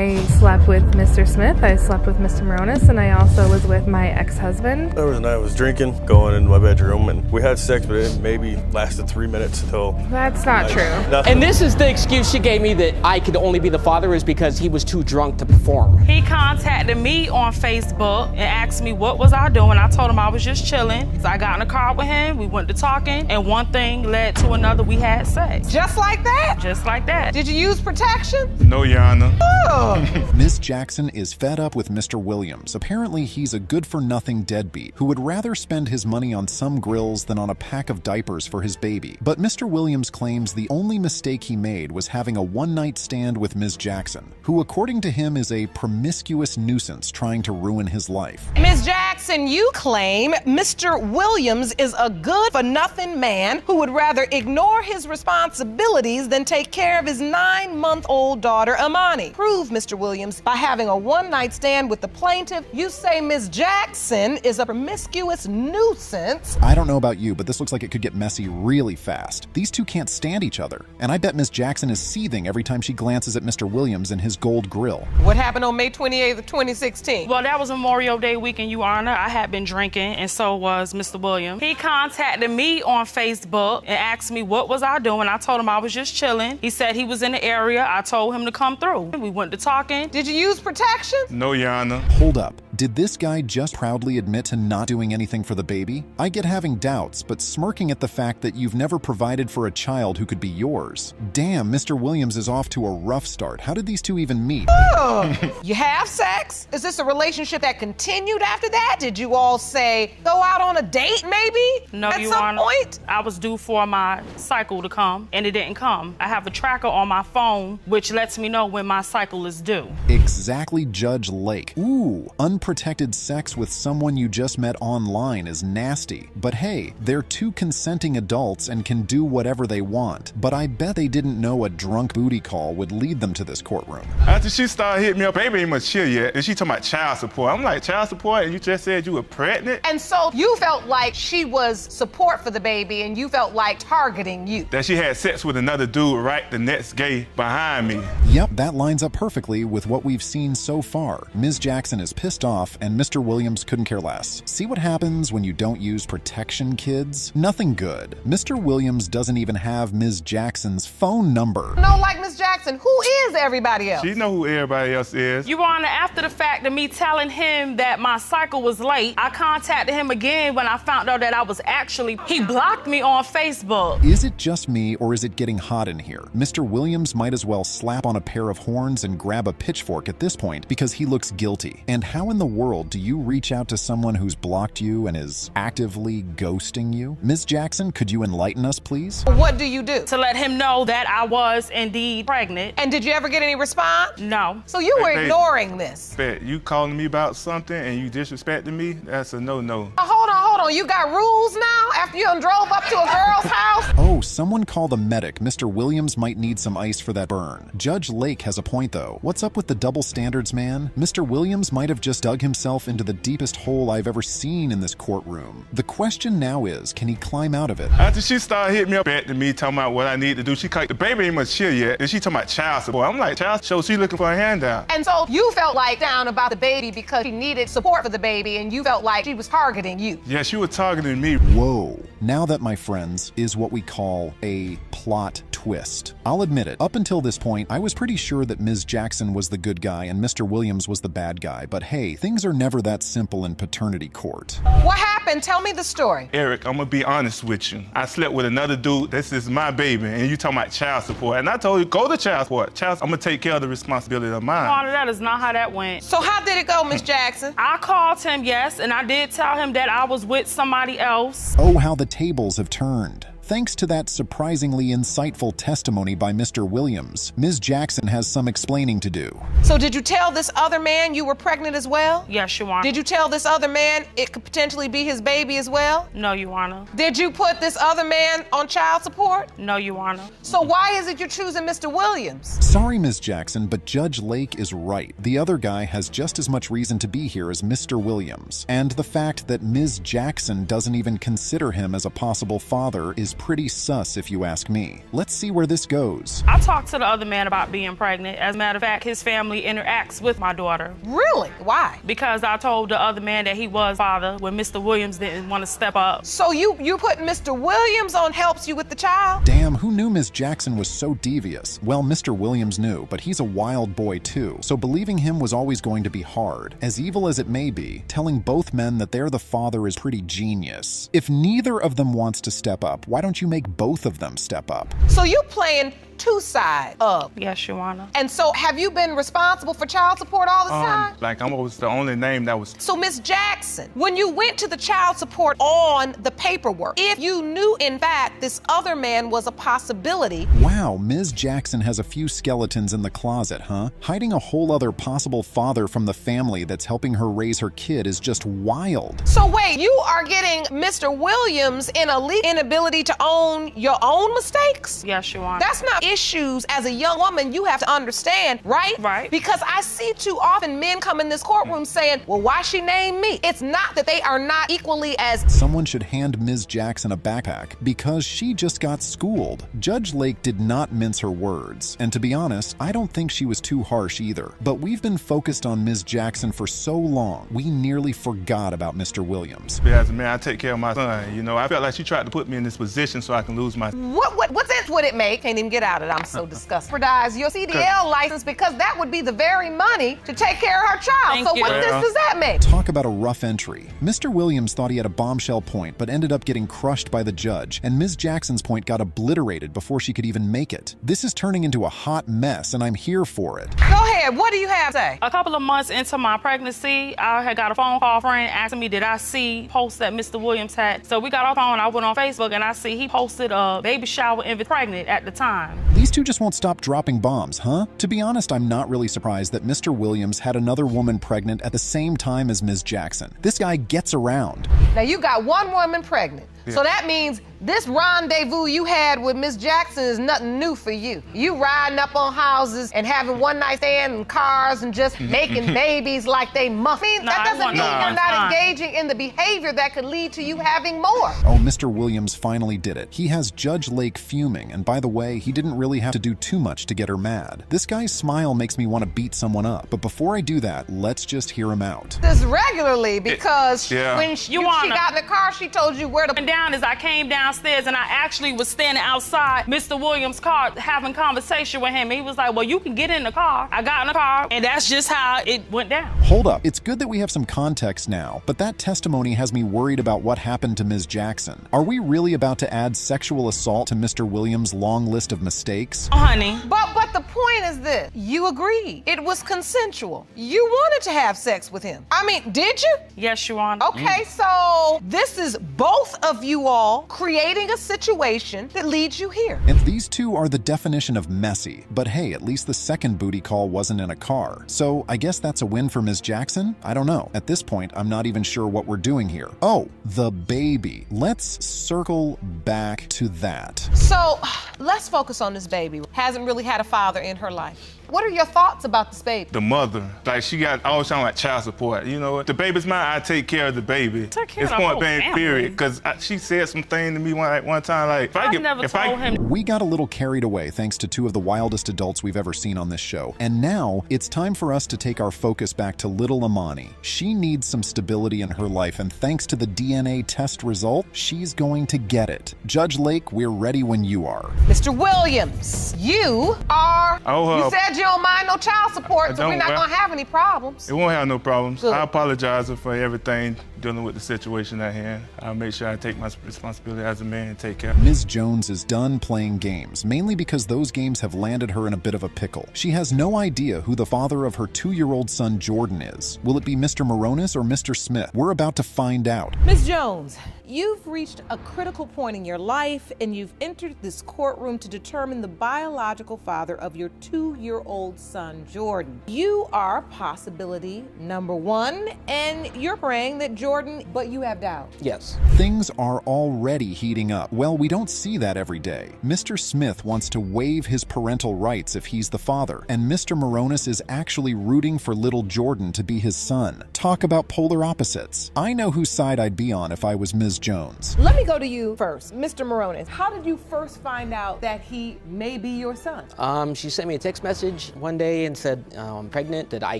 I slept with Mr. Smith, I slept with Mr. Moronis, and I also was with my ex-husband. There was a night I was drinking, going into my bedroom, and we had sex, but it maybe lasted 3 minutes until... That's not true. And this is the excuse she gave me that I could only be the father is because he was too drunk to perform. He contacted me on Facebook and asked me what was I doing. I told him I was just chilling. So I got in the car with him, we went to talking, and one thing led to another, we had sex. Just like that? Just like that. Did you use protection? No, Your Honor. Oh. Ms. Jackson is fed up with Mr. Williams. Apparently, he's a good-for-nothing deadbeat who would rather spend his money on some grills than on a pack of diapers for his baby. But Mr. Williams claims the only mistake he made was having a one-night stand with Ms. Jackson, who according to him is a promiscuous nuisance trying to ruin his life. Ms. Jackson, you claim Mr. Williams is a good-for-nothing man who would rather ignore his responsibilities than take care of his 9-month-old daughter, Amani. Prove, Mr. Williams, by having a one-night stand with the plaintiff. You say Ms. Jackson is a promiscuous nuisance. I don't know about you, but this looks like it could get messy really fast. These two can't stand each other, and I bet Ms. Jackson is seething every time she glances at Mr. Williams and his gold grill. What happened on May 28th of 2016? Well, that was Memorial Day weekend, Your Honor. I had been drinking, and so was Mr. Williams. He contacted me on Facebook and asked me what was I doing. I told him I was just chilling. He said he was in the area. I told him to come through. We went to talking. Did you use protection? No, Your Honor. Hold up. Did this guy just proudly admit to not doing anything for the baby? I get having doubts, but smirking at the fact that you've never provided for a child who could be yours. Damn, Mr. Williams is off to a rough start. How did these two even meet? Oh. You have sex? Is this a relationship that continued after that? Did you all say, go out on a date maybe? No, at Your some Honor. point? I was due for my cycle to come, and it didn't come. I have a tracker on my phone, which lets me know when my cycle is due. Exactly, Judge Lake. Ooh, unprotected sex with someone you just met online is nasty. But hey, they're two consenting adults and can do whatever they want. But I bet they didn't know a drunk booty call would lead them to this courtroom. After she started hitting me up, baby ain't much chill yet. And she talking about child support. I'm like, child support? And you just said you were pregnant? And so you felt like she was support for the baby and you felt like targeting you. That she had sex with another dude right the next gay behind me. Yep, that lines up perfectly with what we've seen so far. Ms. Jackson is pissed off and Mr. Williams couldn't care less. See what happens when you don't use protection, kids? Nothing good. Mr. Williams doesn't even have Ms. Jackson's phone number. No, like Ms. Jackson, who is everybody else? She know who everybody else is. Your Honor, after the fact of me telling him that my cycle was late, I contacted him again when I found out that I was actually... He blocked me on Facebook. Is it just me or is it getting hot in here? Mr. Williams might as well slap on a pair of horns and grab a pitchfork at this point because he looks guilty. And how in the world do you reach out to someone who's blocked you and is actively ghosting you? Ms. Jackson, could you enlighten us, please? What do you do? To let him know that I was indeed pregnant. And did you ever get any response? No. So you were Hey, ignoring this? You calling me about something and you disrespecting me? That's a no-no. Hold on. You got rules now after you done drove up to a girl's house? Oh, someone call the medic. Mr. Williams might need some ice for that burn. Judge Lake has a point, though. What's up with the double standards, man? Mr. Williams might have just dug himself into the deepest hole I've ever seen in this courtroom. The question now is, can he climb out of it? After she started hitting me up at me, talking about what I need to do, she like, the baby ain't much chill yet. And she talking about child support. I'm like, child support, she looking for a handout. And so you felt like down about the baby because she needed support for the baby and you felt like she was targeting you. Yeah, she was targeting me. Whoa. Now that, my friends, is what we call a plot twist. I'll admit it, up until this point, I was pretty sure that Ms. Jackson was the good guy and Mr. Williams was the bad guy, but hey, things are never that simple in paternity court. What happened? Tell me the story. Eric, I'm gonna be honest with you. I slept with another dude. This is my baby, and you talking about child support. And I told you, go to child support. I'm gonna take care of the responsibility of mine. Your Honor, that is not how that went. So how did it go, Ms. Jackson? I called him, yes, and I did tell him that I was with somebody else. Oh, how the tables have turned. Thanks to that surprisingly insightful testimony by Mr. Williams, Ms. Jackson has some explaining to do. So did you tell this other man you were pregnant as well? Yes, Your Honor. Did you tell this other man it could potentially be his baby as well? No, Your Honor. Did you put this other man on child support? No, Your Honor. So why is it you're choosing Mr. Williams? Sorry, Ms. Jackson, but Judge Lake is right. The other guy has just as much reason to be here as Mr. Williams. And the fact that Ms. Jackson doesn't even consider him as a possible father is is pretty sus if you ask me. Let's see where this goes. I talked to the other man about being pregnant. As a matter of fact, his family interacts with my daughter. Really? Why? Because I told the other man that he was father when Mr. Williams didn't want to step up. So you put Mr. Williams on helps you with the child? Damn, who knew Ms. Jackson was so devious? Well, Mr. Williams knew, but he's a wild boy too, so believing him was always going to be hard. As evil as it may be, telling both men that they're the father is pretty genius. If neither of them wants to step up, why don't you make both of them step up? So you playing two sides of? Yes, Your Honor. And so have you been responsible for child support all the time? Like I was the only name that was. So Ms. Jackson, when you went to the child support on the paperwork, if you knew in fact this other man was a possibility. Wow, Ms. Jackson has a few skeletons in the closet, huh? Hiding a whole other possible father from the family that's helping her raise her kid is just wild. So wait, you are getting Mr. Williams in a legal inability to own your own mistakes? Yes, Your Honor. That's not issues as a young woman you have to understand, right? Right. Because I see too often men come in this courtroom saying, well, why she named me? It's not that they are not equally as... Someone should hand Ms. Jackson a backpack because she just got schooled. Judge Lake did not mince her words, and to be honest, I don't think she was too harsh either. But we've been focused on Ms. Jackson for so long, we nearly forgot about Mr. Williams. As a man, I take care of my son. You know, I felt like she tried to put me in this position so I can lose my... What's it would it make? Can't even get out of it. I'm so disgusted. Jeopardize your CDL license because that would be the very money to take care of her child. Thank so you. what does that make? Talk about a rough entry. Mr. Williams thought he had a bombshell point, but ended up getting crushed by the judge, and Ms. Jackson's point got obliterated before she could even make it. This is turning into a hot mess, and I'm here for it. Go ahead. What do you have to say? A couple of months into my pregnancy, I had got a phone call from a friend asking me, did I see posts that Mr. Williams had? So we got off the phone, I went on Facebook, and I see he posted a baby shower and was pregnant at the time. These two just won't stop dropping bombs, huh? To be honest, I'm not really surprised that Mr. Williams had another woman pregnant at the same time as Ms. Jackson. This guy gets around. Now you got one woman pregnant. Yeah. So that means this rendezvous you had with Miss Jackson is nothing new for you. You riding up on houses and having one night stand and cars and just making babies like they must. I mean, that doesn't mean you're not engaging in the behavior that could lead to you having more. Oh, Mr. Williams finally did it. He has Judge Lake fuming, and by the way, he didn't really have to do too much to get her mad. This guy's smile makes me want to beat someone up, but before I do that, let's just hear him out. This regularly because when she got in the car, she told you where to... Down as I came downstairs and I actually was standing outside Mr. Williams' car having conversation with him. He was like, well, you can get in the car. I got in the car and that's just how it went down. Hold up. It's good that we have some context now, but that testimony has me worried about what happened to Ms. Jackson. Are we really about to add sexual assault to Mr. Williams' long list of mistakes? Oh, honey. But the point is this. You agreed. It was consensual. You wanted to have sex with him. I mean, did you? Yes, Your Honor. Okay, so this is both of you all creating a situation that leads you here. And these two are the definition of messy. But hey, at least the second booty call wasn't in a car. So I guess that's a win for Ms. Jackson? I don't know. At this point, I'm not even sure what we're doing here. Oh, the baby. Let's circle back to that. So let's focus on this baby. Hasn't really had a father in her life. What are your thoughts about this baby? The mother, like she got always sound like child support. You know what? The baby's mine. I take care of the baby. Take care it's of the point whole blank family. period. Because she said some thing to me one time. Like I never told him. We got a little carried away thanks to two of the wildest adults we've ever seen on this show. And now it's time for us to take our focus back to little Amani. She needs some stability in her life, and thanks to the DNA test result, she's going to get it. Judge Lake, we're ready when you are. Mr. Williams, you are... you said you don't mind no child support, so we're not going to have any problems. It won't have no problems. Good. I apologize for everything dealing with the situation at hand. I'll make sure I take my responsibility as a man and take care. Ms. Jones is done playing games, mainly because those games have landed her in a bit of a pickle. She has no idea who the father of her 2-year-old son Jordan is. Will it be Mr. Moronis or Mr. Smith? We're about to find out. Ms. Jones, you've reached a critical point in your life and you've entered this courtroom to determine the biological father of your 2-year-old son, Jordan. You are possibility number 1, and you're praying that Jordan Jordan, but you have doubt. Yes. Things are already heating up. Well, we don't see that every day. Mr. Smith wants to waive his parental rights if he's the father, and Mr. Moronis is actually rooting for little Jordan to be his son. Talk about polar opposites. I know whose side I'd be on if I was Ms. Jones. Let me go to you first, Mr. Moronis. How did you first find out that he may be your son? She sent me a text message one day and said I'm pregnant, that I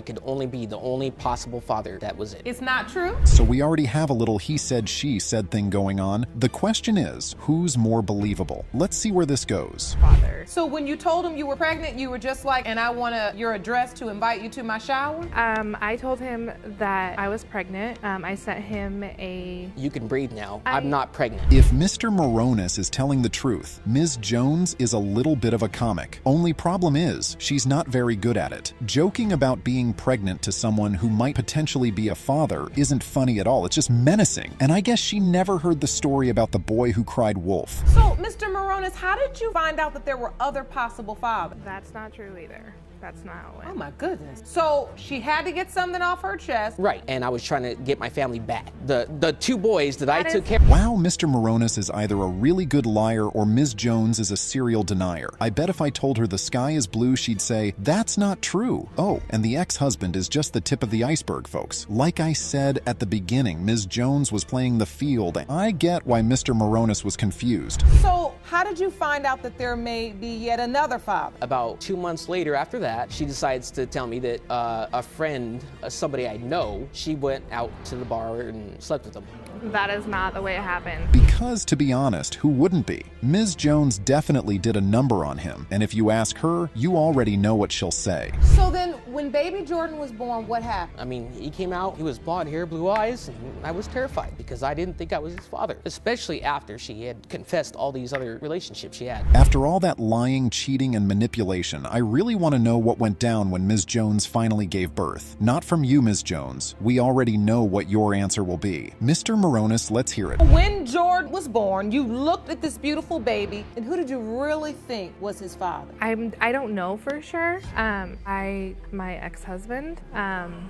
could only be the only possible father. That was it. It's not true? So we already have a little he said, she said thing going on. The question is, who's more believable? Let's see where this goes. Father. So when you told him you were pregnant, you were just like, and I want your address to invite you to my shower? I told him that I was pregnant. I sent him a... You can breathe now. I'm not pregnant. If Mr. Moronis is telling the truth, Ms. Jones is a little bit of a comic. Only problem is, she's not very good at it. Joking about being pregnant to someone who might potentially be a father isn't funny at all. It's just menacing. And I guess she never heard the story about the boy who cried wolf. So, Mr. Moronis, how did you find out that there were other possible fathers? That's not true either. That's not how it went. Oh my goodness. So she had to get something off her chest. Right, and I was trying to get my family back. The two boys that I took care of. Wow, Mr. Moronis is either a really good liar or Ms. Jones is a serial denier. I bet if I told her the sky is blue, she'd say, that's not true. Oh, and the ex-husband is just the tip of the iceberg, folks. Like I said at the beginning, Ms. Jones was playing the field. I get why Mr. Moronis was confused. So how did you find out that there may be yet another father? About 2 months later after that, she decides to tell me that a friend, somebody I know, she went out to the bar and slept with him. That is not the way it happened. Because, to be honest, who wouldn't be? Ms. Jones definitely did a number on him, and if you ask her, you already know what she'll say. So then, when baby Jordan was born, what happened? I mean, he came out, he was blonde hair, blue eyes, and I was terrified because I didn't think I was his father, especially after she had confessed all these other relationships she had. After all that lying, cheating, and manipulation, I really want to know what went down when Ms. Jones finally gave birth. Not from you, Ms. Jones. We already know what your answer will be. Mr. Moronis, let's hear it. When Jordan was born, you looked at this beautiful baby, and who did you really think was his father? I don't know for sure. My ex-husband.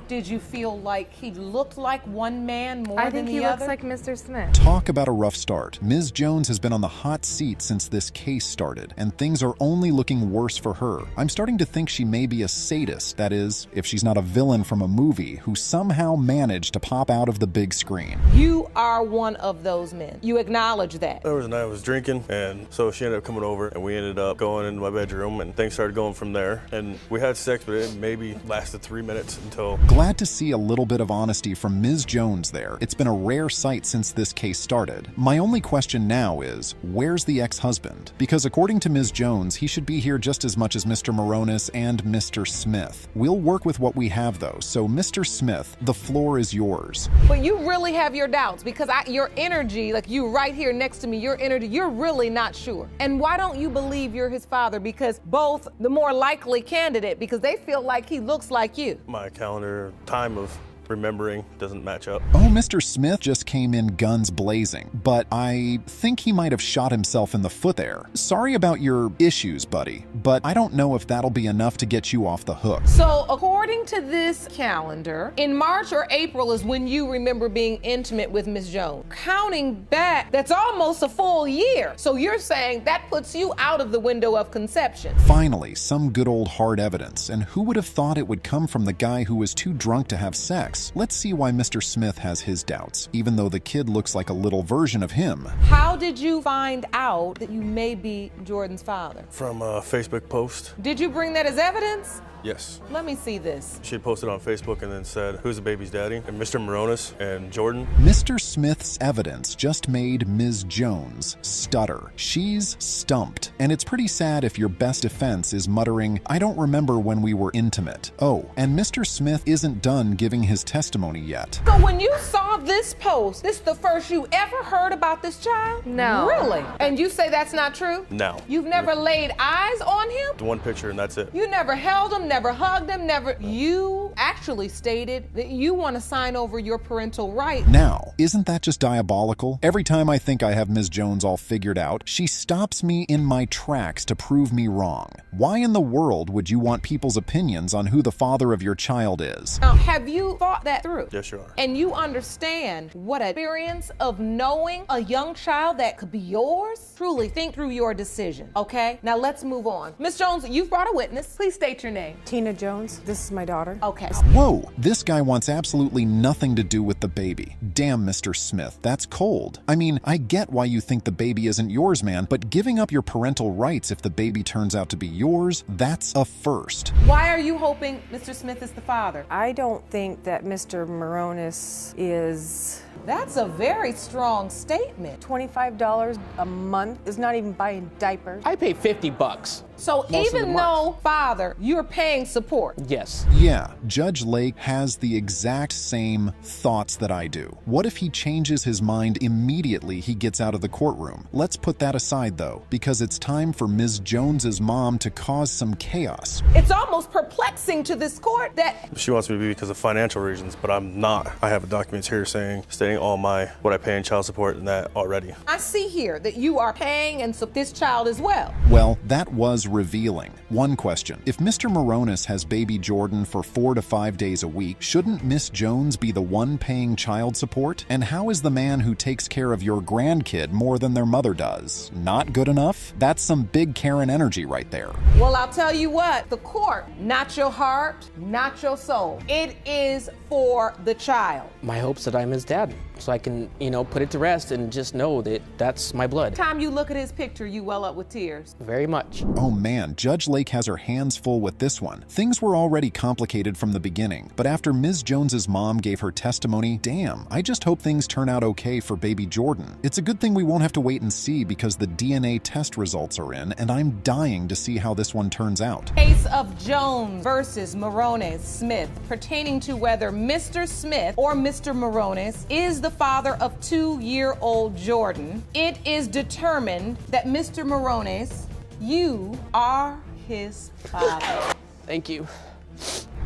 Did you feel like he looked like one man more I than think the he other? looks like Mr. Smith. Talk about a rough start. Ms. Jones has been on the hot seat since this case started, and things are only looking worse for her. I'm starting to think she may be a sadist, that is, if she's not a villain from a movie who somehow managed to pop out of the big screen. You are one of those men. You acknowledge that. There was a night I was drinking, and so she ended up coming over, and we ended up going in my bedroom, and things started going from there. And we had sex, but it maybe lasted 3 minutes until... Glad to see a little bit of honesty from Ms. Jones there. It's been a rare sight since this case started. My only question now is, where's the ex-husband? Because according to Ms. Jones, he should be here just as much as Mr. Moronis and Mr. Smith. We'll work with what we have, though, so Mr. Smith, the floor is yours. But you really have your doubts, because your energy, like you right here next to me, your energy, you're really not sure. And why don't you believe you're his father? Because both the more likely candidate, because they feel like he looks like you. My calendar time of remembering doesn't match up. Oh, Mr. Smith just came in guns blazing, but I think he might have shot himself in the foot there. Sorry about your issues, buddy, but I don't know if that'll be enough to get you off the hook. So according to this calendar, in March or April is when you remember being intimate with Ms. Jones. Counting back, that's almost a full year. So you're saying that puts you out of the window of conception. Finally, some good old hard evidence, and who would have thought it would come from the guy who was too drunk to have sex? Let's see why Mr. Smith has his doubts, even though the kid looks like a little version of him. How did you find out that you may be Jordan's father? From a Facebook post. Did you bring that as evidence? Yes. Let me see this. She had posted on Facebook and then said, who's the baby's daddy? And Mr. Moronis and Jordan. Mr. Smith's evidence just made Ms. Jones stutter. She's stumped. And it's pretty sad if your best defense is muttering, I don't remember when we were intimate. Oh, and Mr. Smith isn't done giving his testimony yet. So when you saw this post, this is the first you ever heard about this child? No. Really? And you say that's not true? No. You've never laid eyes on him? The one picture and that's it. You never held him, never hugged him, never... You actually stated that you want to sign over your parental right. Now, isn't that just diabolical? Every time I think I have Ms. Jones all figured out, she stops me in my tracks to prove me wrong. Why in the world would you want people's opinions on who the father of your child is? Now, have you thought thought that through. Yes, you are. And you understand what an experience of knowing a young child that could be yours? Truly think through your decision, okay? Now let's move on. Ms. Jones, you've brought a witness. Please state your name. Tina Jones. This is my daughter. Okay. Whoa, this guy wants absolutely nothing to do with the baby. Damn, Mr. Smith, that's cold. I mean, I get why you think the baby isn't yours, man, but giving up your parental rights if the baby turns out to be yours, that's a first. Why are you hoping Mr. Smith is the father? I don't think that Mr. Moronis is... That's a very strong statement. $25 a month is not even buying diapers. I pay $50. So Most of the even month. though father, you're paying support. Yes. Yeah, Judge Lake has the exact same thoughts that I do. What if he changes his mind immediately he gets out of the courtroom? Let's put that aside though, because it's time for Ms. Jones's mom to cause some chaos. It's almost perplexing to this court that She wants me to be because of financial reasons, but I'm not. I have documents here stating all what I pay in child support and that already. I see here that you are paying and so this child as well. Well, that was revealing. One question. If Mr. Moronis has baby Jordan for 4 to 5 days a week, shouldn't Miss Jones be the one paying child support? And how is the man who takes care of your grandkid more than their mother does? Not good enough? That's some big Karen energy right there. Well, I'll tell you what, the court, not your heart, not your soul. It is for the child. My hopes that I'm his dad, so I can, put it to rest and just know that that's my blood. Time you look at his picture, you well up with tears. Very much. Oh man, Judge Lake has her hands full with this one. Things were already complicated from the beginning, but after Ms. Jones's mom gave her testimony, damn, I just hope things turn out okay for baby Jordan. It's a good thing we won't have to wait and see because the DNA test results are in, and I'm dying to see how this one turns out. Case of Jones versus Moronis Smith pertaining to whether Mr. Smith or Mr. Moronis is the father of 2-year-old Jordan. It is determined that Mr. Moronis, you are his father. Thank you.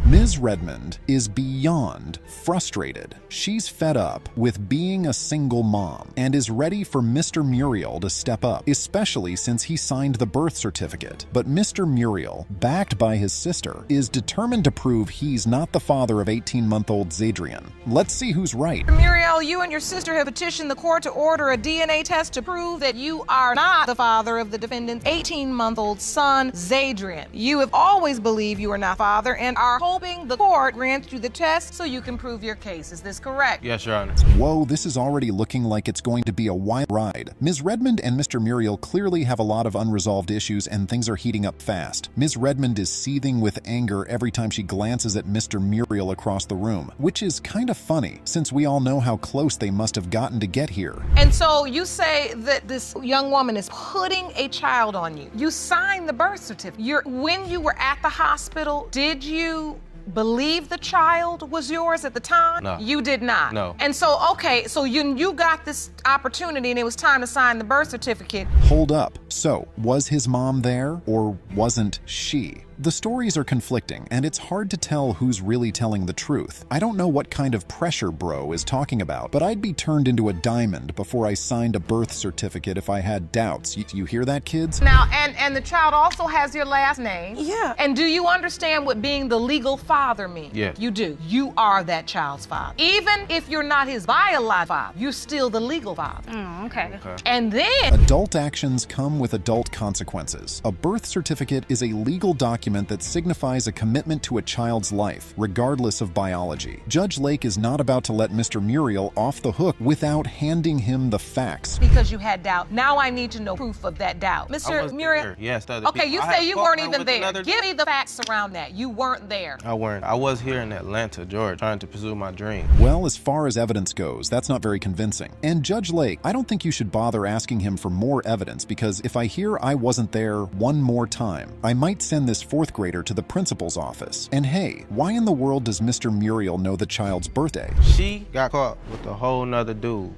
Ms. Redmond is beyond frustrated. She's fed up with being a single mom and is ready for Mr. Muriel to step up, especially since he signed the birth certificate. But Mr. Muriel, backed by his sister, is determined to prove he's not the father of 18-month-old Zadrian. Let's see who's right. Muriel, you and your sister have petitioned the court to order a DNA test to prove that you are not the father of the defendant's 18-month-old son, Zadrian. You have always believed you are not father and are hoping the court grants you the test so you can prove your case. Is this correct? Yes, Your Honor. Whoa, this is already looking like it's going to be a wild ride. Ms. Redmond and Mr. Muriel clearly have a lot of unresolved issues and things are heating up fast. Ms. Redmond is seething with anger every time she glances at Mr. Muriel across the room, which is kind of funny since we all know how close they must have gotten to get here. And so you say that this young woman is putting a child on you. You signed the birth certificate. When you were at the hospital, did you believe the child was yours at the time? No. You did not? No. And so, okay, so you got this opportunity and it was time to sign the birth certificate. Hold up. So, was his mom there or wasn't she? The stories are conflicting, and it's hard to tell who's really telling the truth. I don't know what kind of pressure bro is talking about, but I'd be turned into a diamond before I signed a birth certificate if I had doubts. You hear that, kids? Now, and the child also has your last name. Yeah. And do you understand what being the legal father means? Yes. You do. You are that child's father. Even if you're not his biological father, you're still the legal father. Okay. And then Adult actions come with adult consequences. A birth certificate is a legal document that signifies a commitment to a child's life, regardless of biology. Judge Lake is not about to let Mr. Muriel off the hook without handing him the facts. because you had doubt, now I need to know proof of that doubt. Mr. Muriel? Yes, okay, you say you weren't even there. Give me the facts around that. You weren't there. I weren't. I was here in Atlanta, Georgia, trying to pursue my dream. Well, as far as evidence goes, that's not very convincing. And Judge Lake, I don't think you should bother asking him for more evidence because if I hear I wasn't there one more time, I might send this fourth grader to the principal's office. And hey, why in the world does Mr. Muriel know the child's birthday? She got caught with a whole nother dude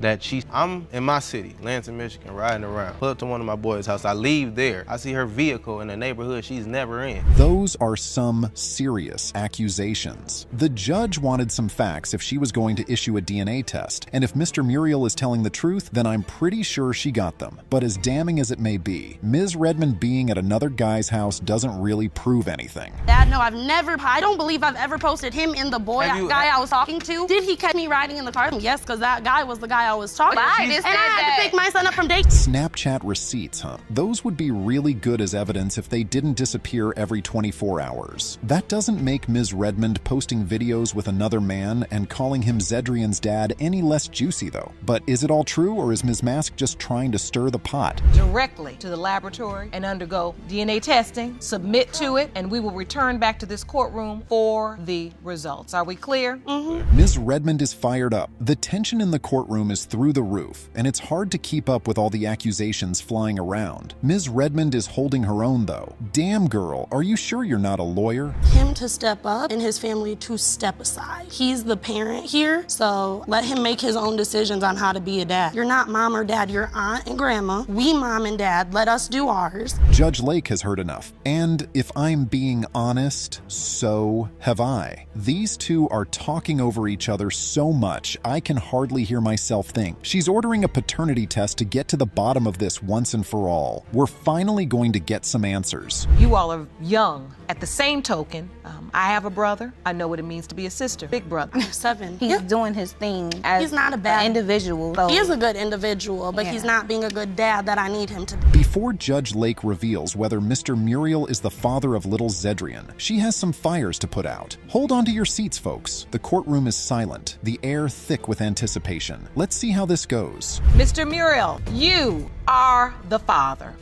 I'm in my city, Lansing, Michigan, riding around. Pull up to one of my boys' house. I leave there. I see her vehicle in a neighborhood she's never in. Those are some serious accusations. The judge wanted some facts if she was going to issue a DNA test, and if Mr. Muriel is telling the truth, then I'm pretty sure she got them. But as damning as it may be, Ms. Redmond being at another guy's house doesn't really prove prove anything. Dad, no, I don't believe I've ever posted him and the guy I was talking to. Did he catch me riding in the car? Yes, because that guy was the guy I was talking to. And I had to pick my son up from daycare. Snapchat receipts, huh? Those would be really good as evidence if they didn't disappear every 24 hours. That doesn't make Ms. Redmond posting videos with another man and calling him Zedrian's dad any less juicy, though. But is it all true, or is Ms. Mask just trying to stir the pot? Directly to the laboratory and undergo DNA testing, submit to it, and we will return back to this courtroom for the results. Are we clear? Mm-hmm. Ms. Redmond is fired up. The tension in the courtroom is through the roof, and it's hard to keep up with all the accusations flying around. Ms. Redmond is holding her own, though. Damn, girl, are you sure you're not a lawyer? Him to step up and his family to step aside. He's the parent here, so let him make his own decisions on how to be a dad. You're not mom or dad, you're aunt and grandma. We mom and dad, let us do ours. Judge Lake has heard enough. And if I'm being honest, so have I. These two are talking over each other so much, I can hardly hear myself think. She's ordering a paternity test to get to the bottom of this once and for all. We're finally going to get some answers. You all are young. At the same token, I have a brother. I know what it means to be a sister. Big brother. 7. He's doing his thing as he's not a bad individual. So. He is a good individual, but he's not being a good dad that I need him to be. Before Judge Lake reveals whether Mr. Muriel is the father of little Zedrian, she has some fires to put out. Hold on to your seats, folks. The courtroom is silent, the air thick with anticipation. Let's see how this goes. Mr. Muriel, you are the father.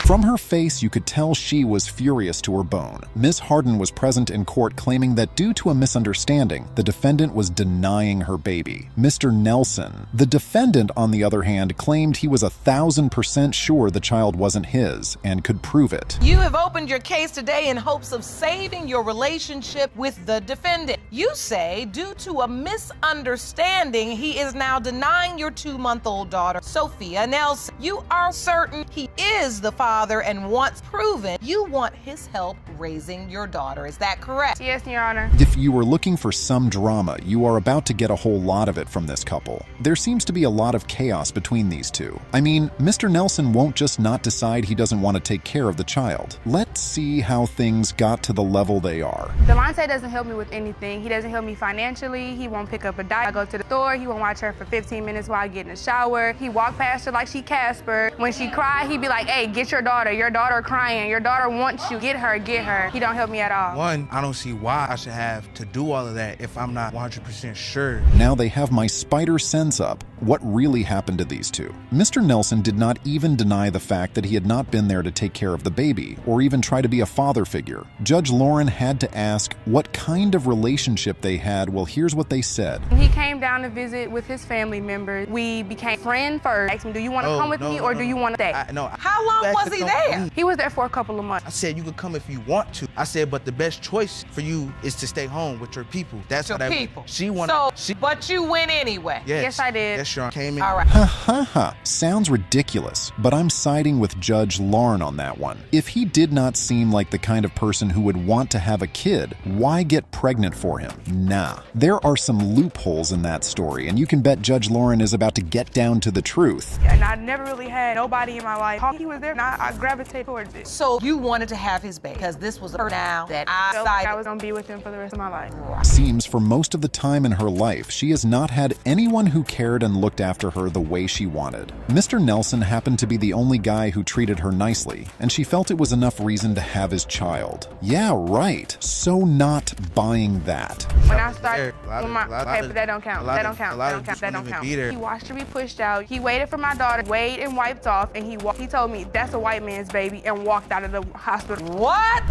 From her face, you could tell she was furious to her bone. Ms. Harden was present in court claiming that due to a misunderstanding, the defendant was denying her baby. Mr. Nelson. The defendant, on the other hand, claimed he was 1,000% sure the child wasn't his and could prove it. You have opened your case today in hopes of saving your relationship with the defendant. You say, due to a misunderstanding, he is now denying your 2-month-old daughter, Sophia Nelson. You are certain he is the father and once proven, you want his help raising your daughter. Is that correct? Yes, Your Honor. If you were looking for some drama, you are about to get a whole lot of it from this couple. There seems to be a lot of chaos between these two. I mean, Mr. Nelson won't just not decide he doesn't want to take care of the child. Let's see how things got to the level they are. Delonte doesn't help me with anything. He doesn't help me financially. He won't pick up a dime. I go to the store. He won't watch her for 15 minutes while I get in the shower. He walked past her like she Casper. When she cried, he'd be like, hey, get your daughter crying. Your daughter wants you. Get her. He don't help me at all. One, I don't see why I should have to do all of that if I'm not 100% sure. Now they have my spider sense up. What really happened to these two? Mr. Nelson did not even deny the fact that he had not been there to take care of the baby, or even try to be a father figure. Judge Lauren had to ask what kind of relationship they had. Well, here's what they said. He came down to visit with his family members. We became friends first. I asked him, do you want to come with me or do you want to stay? How long was he there? He was there for a couple of months. I said you could come if you want to. I said, but the best choice for you is to stay home with your people. That's what people. She wanted. But you went anyway. Yes, I did. Yes, sure. Came in. All right. Ha ha ha. Sounds ridiculous, but I'm siding with Judge Lauren on that one. If he did not seem like the kind of person who would want to have a kid, why get pregnant for him? Nah. There are some loopholes in that story, and you can bet Judge Lauren is about to get down to the truth. And I never really had nobody in my life. He was there, and I gravitated towards it. So you wanted to have his baby because this was her now that I felt like I was gonna be with him for the rest of my life. Seems for most of the time in her life, she has not had anyone who cared and looked after her the way she wanted. Mr. Nelson happened to be the only guy who treated her nicely, and she felt it was enough reason to have his child. Yeah, right. So not buying that. When I started with my paper, that don't count. That don't count. He watched her be pushed out. He waited for my daughter, weighed and wiped off, and he told me, that's a white man's baby, and walked out of the hospital. What?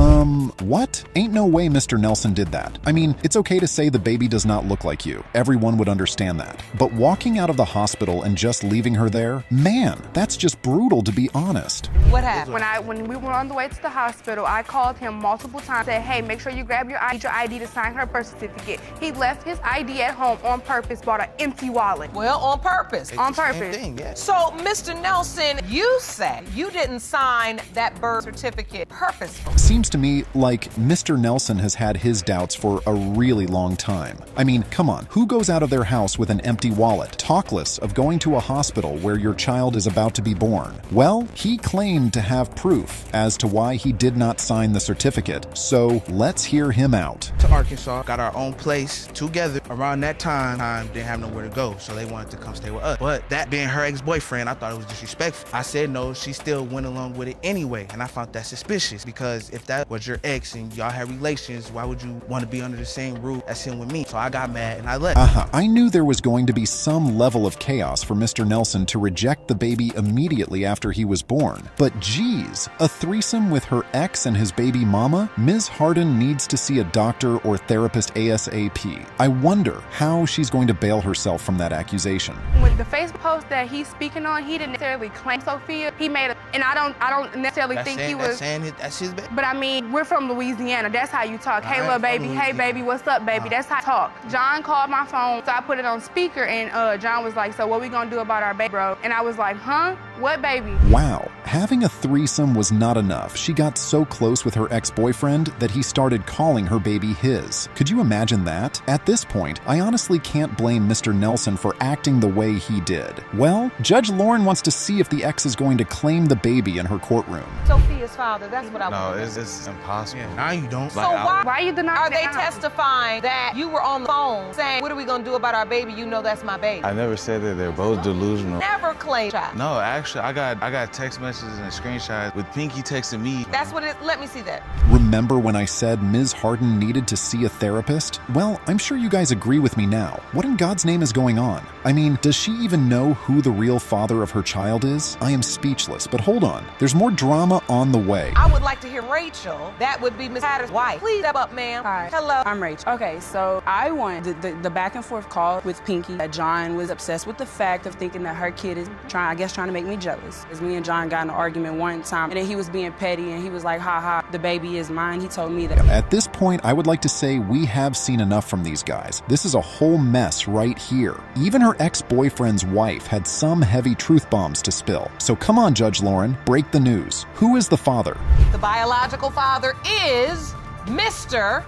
What? Ain't no way Mr. Nelson did that. I mean, it's okay to say the baby does not look like you. Everyone would understand that. But walking out of the hospital and just leaving her there? Man, that's just brutal, to be honest. What happened? When we were on the way to the hospital, I called him multiple times, said, hey, make sure you grab your ID to sign her birth certificate. He left his ID at home on purpose, bought an empty wallet. Well, on purpose. On purpose. So, Mr. Nelson, you say you didn't sign that birth certificate purposefully? Seems to me like Mr. Nelson has had his doubts for a really long time. I mean, come on, who goes out of their house with an empty wallet, talkless of going to a hospital where your child is about to be born? Well, he claimed to have proof as to why he did not sign the certificate, so let's hear him out. To Arkansas, got our own place together. Around that time, didn't have nowhere to go, so they wanted to come stay with us. But that being her ex-boyfriend, I thought it was disrespectful. I said no, she still went along with it anyway, and I found that suspicious because if that was your ex and y'all had relations, why would you want to be under the same roof as him with me? So I got mad and I left. I knew there was going to be some level of chaos for Mr. Nelson to reject the baby immediately after he was born. But geez, a threesome with her ex and his baby mama? Ms. Harden needs to see a doctor or therapist ASAP. I wonder how she's going to bail herself from that accusation. With the Facebook post that he's speaking on, he didn't necessarily claim Sophia. He made and I don't necessarily think he was. That's his baby. But I mean, we're from Louisiana. That's how you talk. Hey, little baby. Hey, baby. What's up, baby? That's how I talk. John called my phone, so I put it on speaker, and John was like, so what we gonna do about our baby, bro? And I was like, huh? What baby? Wow, having a threesome was not enough. She got so close with her ex-boyfriend that he started calling her baby his. Could you imagine that? At this point, I honestly can't blame Mr. Nelson for acting the way he did. Well, Judge Lauren wants to see if the ex is going to claim the baby in her courtroom. Sophia's father, that's what I want. No, it's impossible. Yeah, now you don't. So why you denying? Are they testifying that you were on the phone saying, what are we gonna do about our baby? You know that's my baby. I never said that. They're both delusional. Never claimed child. No, actually, I got text messages and screenshots with Pinky texting me. That's what it is. Let me see that. Remember when I said Ms. Harden needed to see a therapist? Well, I'm sure you guys agree with me now. What in God's name is going on? I mean, does she even know who the real father of her child is? I am speechless, but hold on. There's more drama on the way. I would like to hear Rachel. That would be Ms. Hatter's wife. Please step up, ma'am. Hi. Hello. I'm Rachel. Okay, so I want the back and forth call with Pinky. That John was obsessed with the fact of thinking that her kid is trying to make me jealous. Because me and John got in an argument one time, and then he was being petty, and he was like, ha ha, the baby is mine. He told me that. At this point, I would like to say we have seen enough from these guys. This is a whole mess right here. Even her ex-boyfriend's wife had some heavy truth bombs to spill. So come on, Judge Lauren, break the news. Who is the father? The biological father is Mr.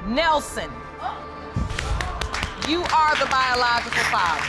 Nelson. You are the biological father.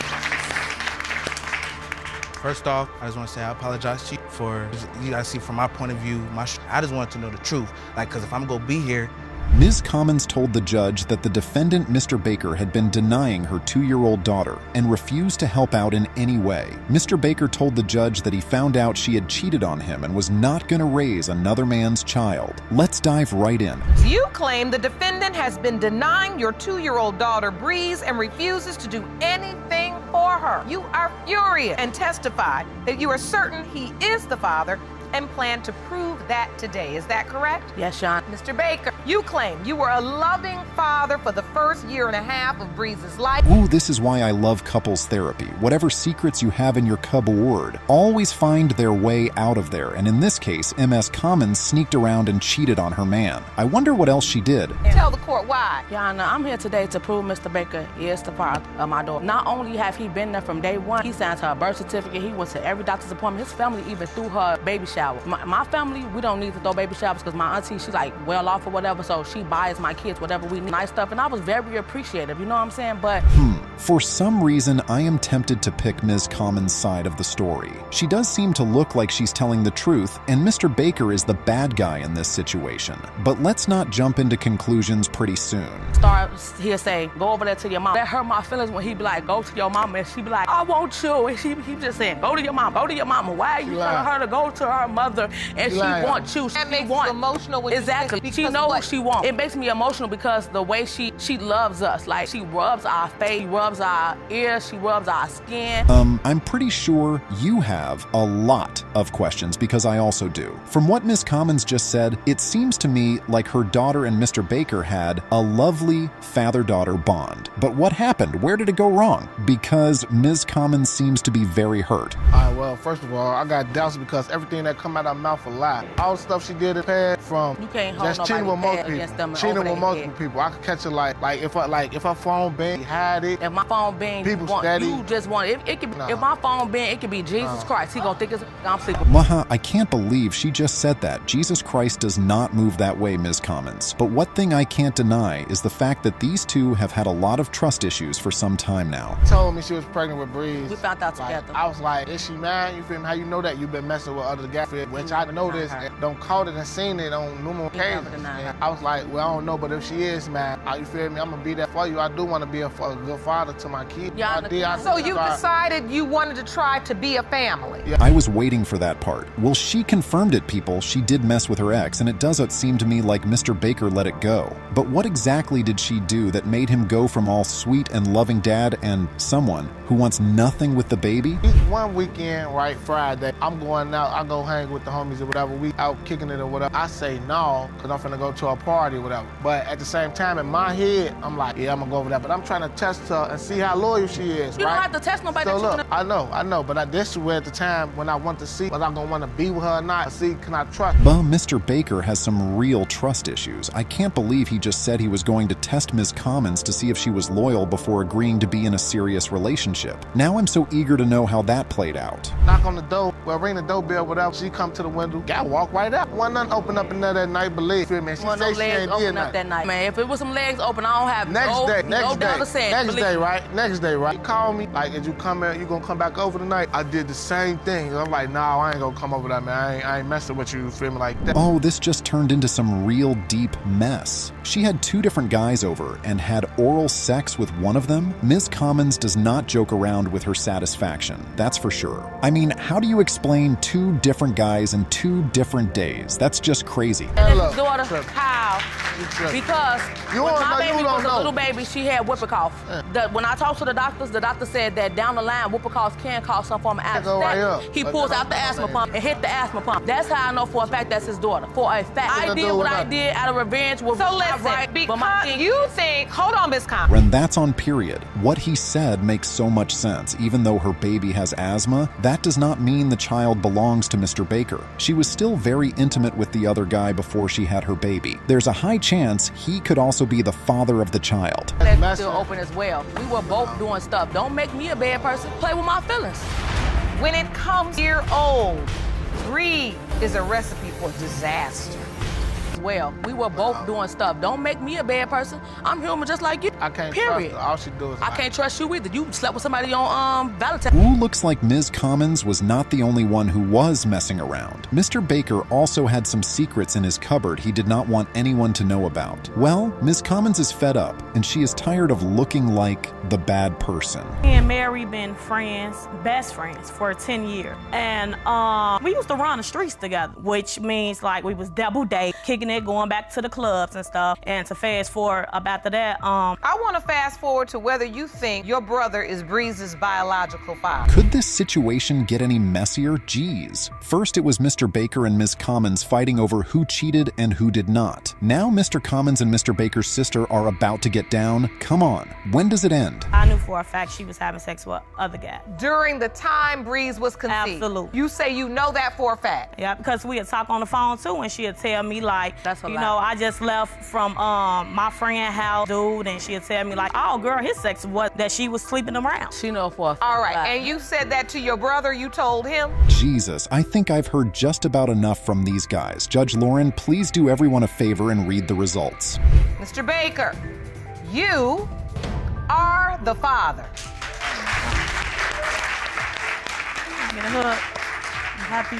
First off, I just want to say I apologize to you for, you gotta see from my point of view, I just wanted to know the truth. Like, because if I'm gonna be here. Ms. Coggins told the judge that the defendant, Mr. Baker, had been denying her 2-year-old daughter and refused to help out in any way. Mr. Baker told the judge that he found out she had cheated on him and was not going to raise another man's child. Let's dive right in. You claim the defendant has been denying your 2-year-old daughter Breeze and refuses to do anything for her. You are furious and testify that you are certain he is the father and plan to prove that today. Is that correct? Yes, Sean. Mr. Baker, you claim you were a loving father for the first 1.5 years of Breeze's life. Ooh, this is why I love couples therapy. Whatever secrets you have in your cupboard, always find their way out of there. And in this case, Ms. Coggins sneaked around and cheated on her man. I wonder what else she did. Tell the court why. Your Honor, I'm here today to prove Mr. Baker is the father of my daughter. Not only have he been there from day one, he signed her birth certificate, he went to every doctor's appointment. His family even threw her baby shower. My family, we don't need to throw baby showers because my auntie, she's like well off or whatever, so she buys my kids whatever we need, nice stuff, and I was very appreciative, you know what I'm saying? But for some reason, I am tempted to pick Ms. Coggins' side of the story. She does seem to look like she's telling the truth, and Mr. Baker is the bad guy in this situation. But let's not jump into conclusions pretty soon. He'll say, go over there to your mom. That hurt my feelings when he be like, go to your mama, and she be like, I want you, and he just saying, go to your mom, go to your mama. Why are you telling her to go to her mother? And she wants you. That makes you emotional when exactly. She knows what she wants. It makes me emotional because the way she loves us. Like, she rubs our face, she rubs our ears, she rubs our skin. I'm pretty sure you have a lot of questions because I also do. From what Ms. Coggins just said, it seems to me like her daughter and Mr. Baker had a lovely father-daughter bond. But what happened? Where did it go wrong? Because Ms. Coggins seems to be very hurt. All right, well, first of all, I got doubts because everything that come out of her mouth a lie. All the stuff she did in the past, from You can't hold just cheating with nobody's multiple head against them people. and Cheating over with their multiple head. people. I could catch her if her phone bang, hide it. If my phone bang, People you steady. just want it could be, Nah. if my phone bang, it could be Jesus Christ. He gonna think I'm sleeping. Maha, I can't believe she just said that. Jesus Christ does not move that way, Ms. Commons. But one thing I can't deny is the fact that these two have had a lot of trust issues for some time now. Told me she was pregnant with Breeze. We found out together. I was like, is she mad? You feel me? How you know that? You've been messing with other guys, which I know this. Don't caught it and seen it on numerous occasions. And I was like, well, I don't know, but if she is mad, you feel me? I'm gonna be there for you. I do want to be a good father to my kids. So you decided you wanted to try to be a family. I was waiting for that part. Well, she confirmed it, people. She did mess with her ex, and it doesn't seem to me like Mr. Baker let it go. But what exactly did she do that made him go from all sweet and loving dad and someone who wants nothing with the baby? One weekend, right, Friday, I'm going out, I go hang with the homies or whatever, we out kicking it or whatever. I say no, because I'm finna go to a party or whatever. But at the same time, in my head, I'm like, yeah, I'm gonna go over there. But I'm trying to test her and see how loyal she is, You right? don't have to test nobody. So that look, I know, but this is where at the time when I want to see, was I gonna want to be with her or not? See, can I trust her? But Mr. Baker has some real trust issues. I can't believe he just said he was going to test Ms. Commons to see if she was loyal before agreeing to be in a serious relationship. Now I'm so eager to know how that played out. Knock on the door, well, ring the doorbell, whatever. She come to the window, guy walk right out. Wasn't nothing open up in there that night, believe me. She Wasn't say no she legs ain't open did up that nothing. night. Man, if it was some legs open, I don't have Next day, right? Next day, right? He called me, like, did you come in, you gonna come back over tonight? I did the same thing. I'm like, nah, I ain't gonna come over there, man. I ain't messing with you, feel me, like that. Oh, this just turned into some real deep mess. She had two different guys over and had oral sex with one of them. Ms. Commons does not joke around with her satisfaction, that's for sure. I mean, how do you explain two different guys in 2 different days? That's just crazy. And his daughter, Kyle, because You when don't my know, you baby don't was a know. little baby, she had whooping cough. When I talked to the doctor said that down the line, whooping coughs can cause some form of asthma. Go right up. He pulls out the asthma pump and hit the asthma pump. That's how I know for a fact that's his daughter. For a fact. I did what I did out of revenge. Was So listen, right, because you think, hold on, Ms. Commons. When that's on period, what he said makes so much sense. Even though her baby has asthma, that does not mean the child belongs to Mr. Baker. She was still very intimate with the other guy before she had her baby. There's a high chance he could also be the father of the child. That's still open as well. We were both doing stuff. Don't make me a bad person. Play with my feelings. When it comes year old, greed is a recipe for disaster. Well, we were both doing stuff. Don't make me a bad person. I'm human just like you. I can't Period. trust her. All she do is I can't trust you either. You slept with somebody on Valentine's. Ooh, looks like Ms. Commons was not the only one who was messing around. Mr. Baker also had some secrets in his cupboard he did not want anyone to know about. Well, Ms. Commons is fed up, and she is tired of looking like the bad person. Me and Mary been friends, best friends, for 10 years. And we used to run the streets together, which means like we was double date, kicking it, going back to the clubs and stuff. And to fast forward up after that, I want to fast forward to whether you think your brother is Breeze's biological father. Could this situation get any messier? Geez. First it was Mr. Baker and Ms. Commons fighting over who cheated and who did not. Now Mr. Commons and Mr. Baker's sister are about to get down. Come on, when does it end? I knew for a fact she was having sex with other guy. During the time Breeze was conceived? Absolutely. You say you know that for a fact? Yeah, because we would talk on the phone too, and she'd tell me like, you know, I just left from my friend house, dude, and she'd tell me like, oh girl, his sex was that she was sleeping around. She know for a fact. All right, and you said that to your brother, you told him? Jesus, I think I've heard just about enough from these guys. Judge Lauren, please do everyone a favor and read the results. Mr. Baker, you are the father. Get a hug. I'm happy.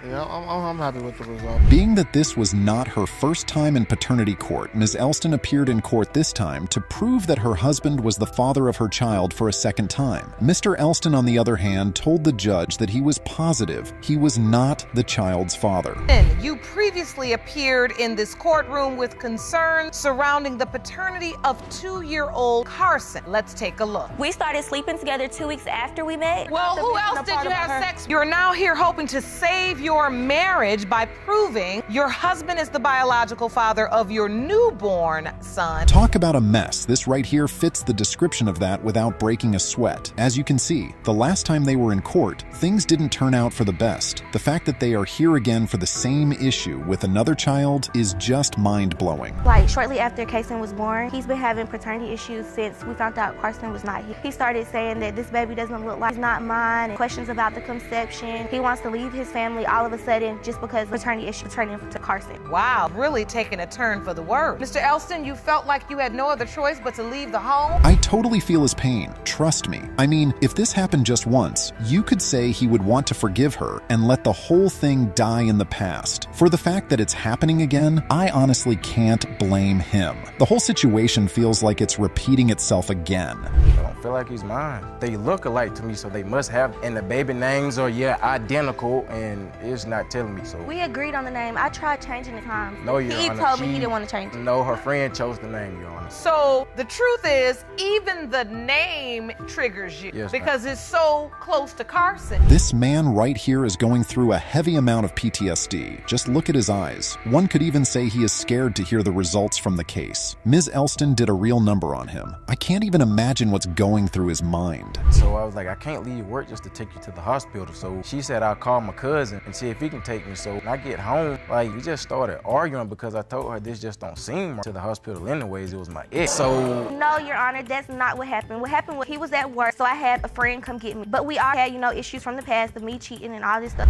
Yeah, I'm happy with the result. Being that this was not her first time in paternity court, Ms. Elston appeared in court this time to prove that her husband was the father of her child for a second time. Mr. Elston, on the other hand, told the judge that he was positive he was not the child's father. You previously appeared in this courtroom with concerns surrounding the paternity of 2-year-old Carson. Let's take a look. We started sleeping together 2 weeks after we met. Well, who else did you have sex with? You're now here hoping to save your marriage by proving your husband is the biological father of your newborn son. Talk about a mess. This right here fits the description of that without breaking a sweat. As you can see, the last time they were in court, things didn't turn out for the best. The fact that they are here again for the same issue with another child is just mind-blowing. Like, shortly after Kason was born, he's been having paternity issues since we found out Carson was not here. He started saying that this baby doesn't look like, he's not mine, and questions about the conception. He wants to leave his family all of a sudden just because paternity issues turned into Carson. Wow, really taking a turn for the worse. Mr. Elston, you felt like you had no other choice but to leave the home? I totally feel his pain, trust me. I mean, if this happened just once, you could say he would want to forgive her and let the whole thing die in the past. For the fact that it's happening again, I honestly can't blame him. The whole situation feels like it's repeating itself again. I don't feel like he's mine. They look alike to me, so they must have, and the baby names are, identical, and it's not telling me so. We agreed on the name. I tried changing it times. No, Your He Honor, told me he didn't want to change it. No, her friend chose the name, Your Honor. So the truth is, even the name triggers you because it's so close to Carson. This man right here is going through a heavy amount of PTSD. Just look at his eyes. One could even say he is scared to hear the results from the case. Ms. Elston did a real number on him. I can't even imagine what's going through his mind. So I was like, I can't leave work just to take you to the hospital. So she said, I'll call my cousin and see if he can take me. So when I get home, like, we just started arguing because I told her this just don't seem right to the hospital anyways. It was my ex. So no, Your Honor, that's not what happened. What happened was he was at work, so I had a friend come get me. But we all had, issues from the past of me cheating and all this stuff.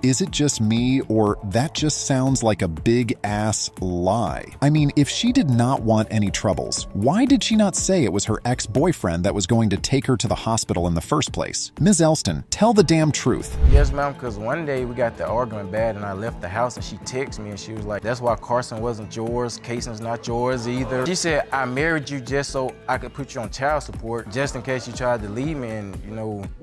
Is it just me, or that just sounds like a big-ass lie? I mean, if she did not want any troubles, why did she not say it was her ex-boyfriend that was going to take her to the hospital in the first place? Ms. Elston, tell the damn truth. Yes, ma'am, because one day we got the argument bad and I left the house and she texted me and she was like, that's why Carson wasn't yours, Kason's not yours either. She said, I married you just so I could put you on child support, just in case you tried to leave me and,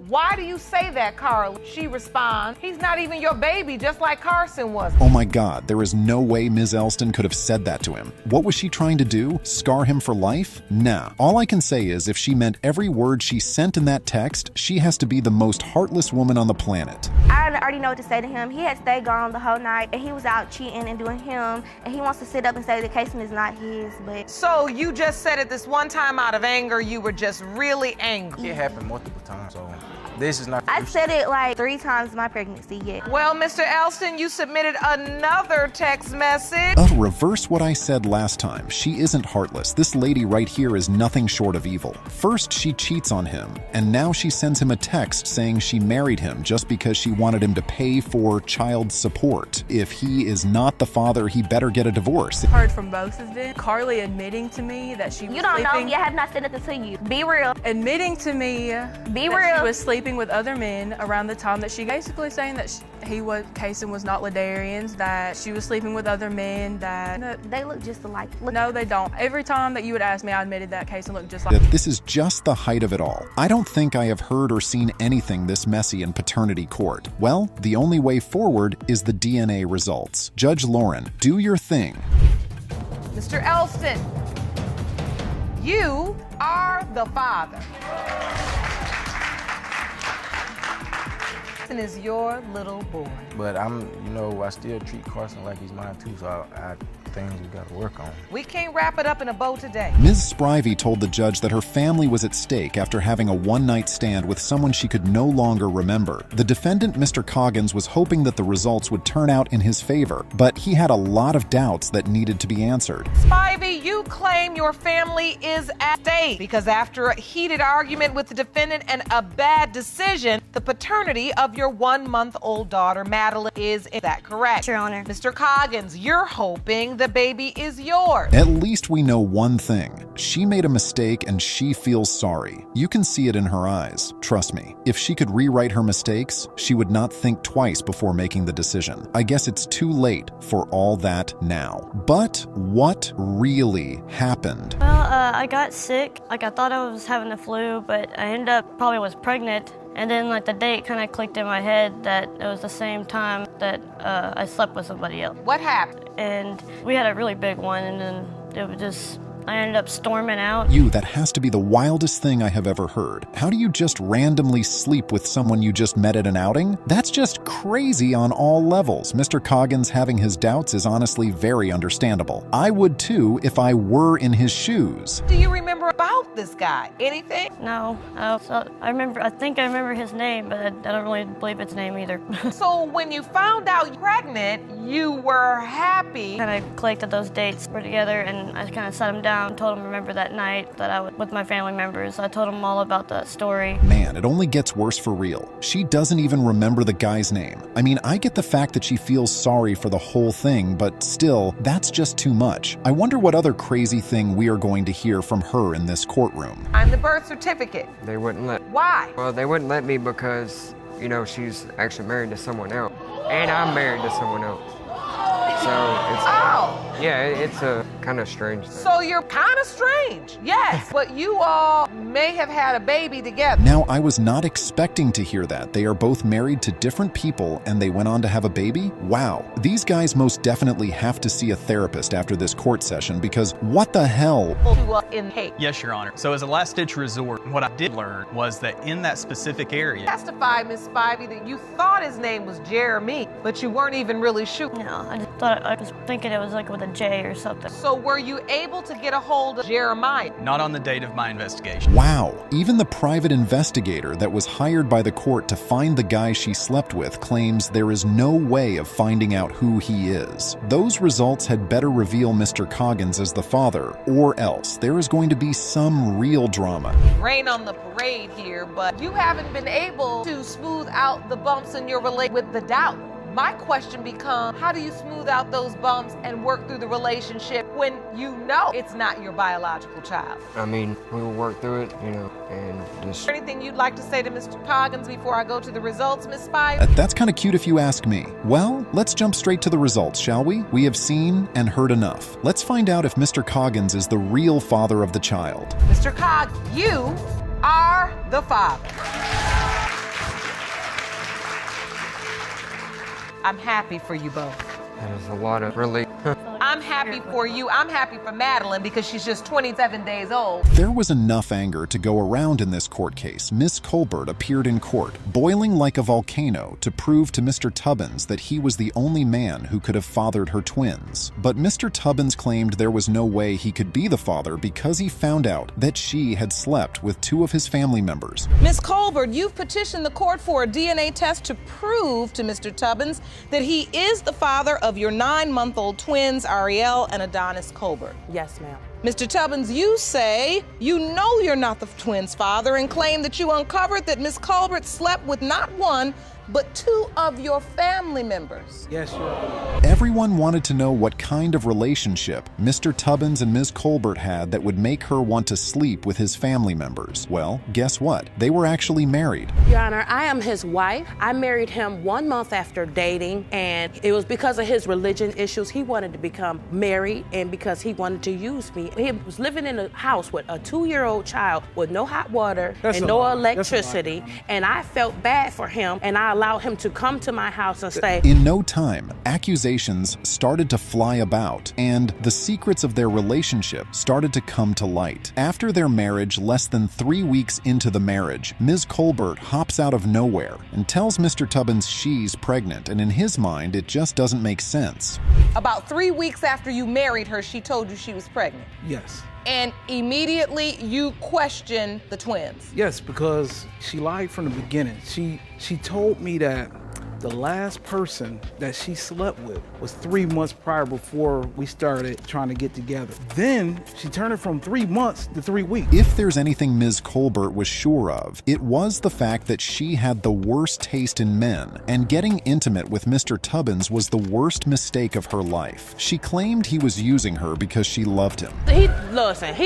Why do you say that, Carl? She responds, he's not even your baby, just like Carson was. Oh my God, there is no way Ms. Elston could have said that to him. What was she trying to do? Scar him for life? Nah. All I can say is if she meant every word she sent in that text, she has to be the most heartless woman on the planet. I already know what to say to him. He had stayed gone the whole night, and he was out cheating and doing him, and he wants to sit up and say the Kason is not his, but... So you just said it this one time out of anger, you were just really angry. It happened multiple times, so this is not... I said it like 3 times my pregnancy, yeah. Well, Mr. Elston, you submitted another text message. Reverse what I said last time. She isn't heartless. This lady right here is nothing short of evil. First, she cheats on him, and now she sends him a text saying she married him just because she wanted him to pay for child support. If he is not the father, he better get a divorce. Heard from both of them. Carly admitting to me that she was You don't sleeping. know, I have not said nothing to you. Be real. Admitting to me Be that real. she was sleeping with other men around the time that she basically saying that Kason was not Ladarian's, that she was sleeping with other men, that... They look just alike. No, they don't. Every time that you would ask me, I admitted that Kason looked just like... That this is just the height of it all. I don't think I have heard or seen anything this messy in paternity court. Well, the only way forward is the DNA results. Judge Lauren, do your thing. Mr. Elston, you are the father. Carson is your little boy. But I still treat Carson like he's mine too, so I things we gotta work on. We can't wrap it up in a bow today. Ms. Spivey told the judge that her family was at stake after having a one-night stand with someone she could no longer remember. The defendant, Mr. Coggins, was hoping that the results would turn out in his favor, but he had a lot of doubts that needed to be answered. Spivey, you claim your family is at stake because after a heated argument with the defendant and a bad decision, the paternity of your 1-month-old daughter, Madeline, is that correct? Your Honor. Mr. Coggins, you're hoping the baby is yours. At least we know one thing. She made a mistake and she feels sorry. You can see it in her eyes. Trust me, if she could rewrite her mistakes, she would not think twice before making the decision. I guess it's too late for all that now. But what really happened? Well, I got sick. I thought I was having the flu, but I ended up probably was pregnant. And then the date kind of clicked in my head that it was the same time that I slept with somebody else. What happened? And we had a really big one, and then it was just I ended up storming out. That has to be the wildest thing I have ever heard. How do you just randomly sleep with someone you just met at an outing? That's just crazy on all levels. Mr. Coggins having his doubts is honestly very understandable. I would too if I were in his shoes. Do you remember about this guy? Anything? No. I think I remember his name, but I don't really believe its name either. So when you found out you're pregnant, you were happy. Kind of collected those dates were together, and I kind of sat him down, told him to remember that night that I was with my family members. I told him all about that story. Man, it only gets worse for real. She doesn't even remember the guy's name. I mean, I get the fact that she feels sorry for the whole thing, but still, that's just too much. I wonder what other crazy thing we are going to hear from her in this courtroom. I'm the birth certificate. They wouldn't let. Why? Well, they wouldn't let me because, you know, she's actually married to someone else. And I'm married to someone else. So it's, yeah, it's a kind of strange thing. So you're kind of strange, yes, but you all may have had a baby together. Now, I was not expecting to hear that. They are both married to different people and they went on to have a baby? Wow. These guys most definitely have to see a therapist after this court session because what the hell? Yes, Your Honor. So as a last-ditch resort, what I did learn was that in that specific area... Testified, Miss Spivey, that you thought his name was Jeremy, but you weren't even really sure. No, I just thought I was thinking it was like with a J or something. So were you able to get a hold of Jeremiah? Not on the date of my investigation. Wow. Even the private investigator that was hired by the court to find the guy she slept with claims there is no way of finding out who he is. Those results had better reveal Mr. Coggins as the father, or else there is going to be some real drama. Rain on the parade here, but you haven't been able to smooth out the bumps in your relationship with the doubt. My question becomes, how do you smooth out those bumps and work through the relationship when you know it's not your biological child? I mean, we will work through it, you know, and just... Anything you'd like to say to Mr. Coggins before I go to the results, Miss Spivey? That's kind of cute if you ask me. Well, let's jump straight to the results, shall we? We have seen and heard enough. Let's find out if Mr. Coggins is the real father of the child. Mr. Coggins, you are the father. I'm happy for you both. That is a lot of relief. I'm happy for you. I'm happy for Madeline because she's just 27 days old. There was enough anger to go around in this court case. Miss Colbert appeared in court, boiling like a volcano to prove to Mr. Tubbins that he was the only man who could have fathered her twins. But Mr. Tubbins claimed there was no way he could be the father because he found out that she had slept with two of his family members. Miss Colbert, you've petitioned the court for a DNA test to prove to Mr. Tubbins that he is the father of your 9-month-old twins, Ariel and Adonis Colbert. Yes, ma'am. Mr. Tubbins, you say you know you're not the twins' father and claim that you uncovered that Miss Colbert slept with not one, but two of your family members. Yes, sir. Everyone wanted to know what kind of relationship Mr. Tubbins and Ms. Colbert had that would make her want to sleep with his family members. Well, guess what? They were actually married. Your Honor, I am his wife. I married him 1 month after dating, and it was because of his religion issues. He wanted to become married, and because he wanted to use me. He was living in a house with a 2-year-old child with no hot water and no electricity, and I felt bad for him, and I allowed him to come to my house and stay. In no time, accusations started to fly about, and the secrets of their relationship started to come to light. After their marriage, less than 3 weeks into the marriage, Ms. Colbert hops out of nowhere and tells Mr. Tubbins she's pregnant, and in his mind, it just doesn't make sense. About 3 weeks after you married her, she told you she was pregnant. Yes. And immediately you questioned the twins. Yes, because she lied from the beginning. She told me that the last person that she slept with was 3 months prior before we started trying to get together. Then she turned it from 3 months to 3 weeks. If there's anything Ms. Colbert was sure of, it was the fact that she had the worst taste in men, and getting intimate with Mr. Tubbins was the worst mistake of her life. She claimed he was using her because she loved him. He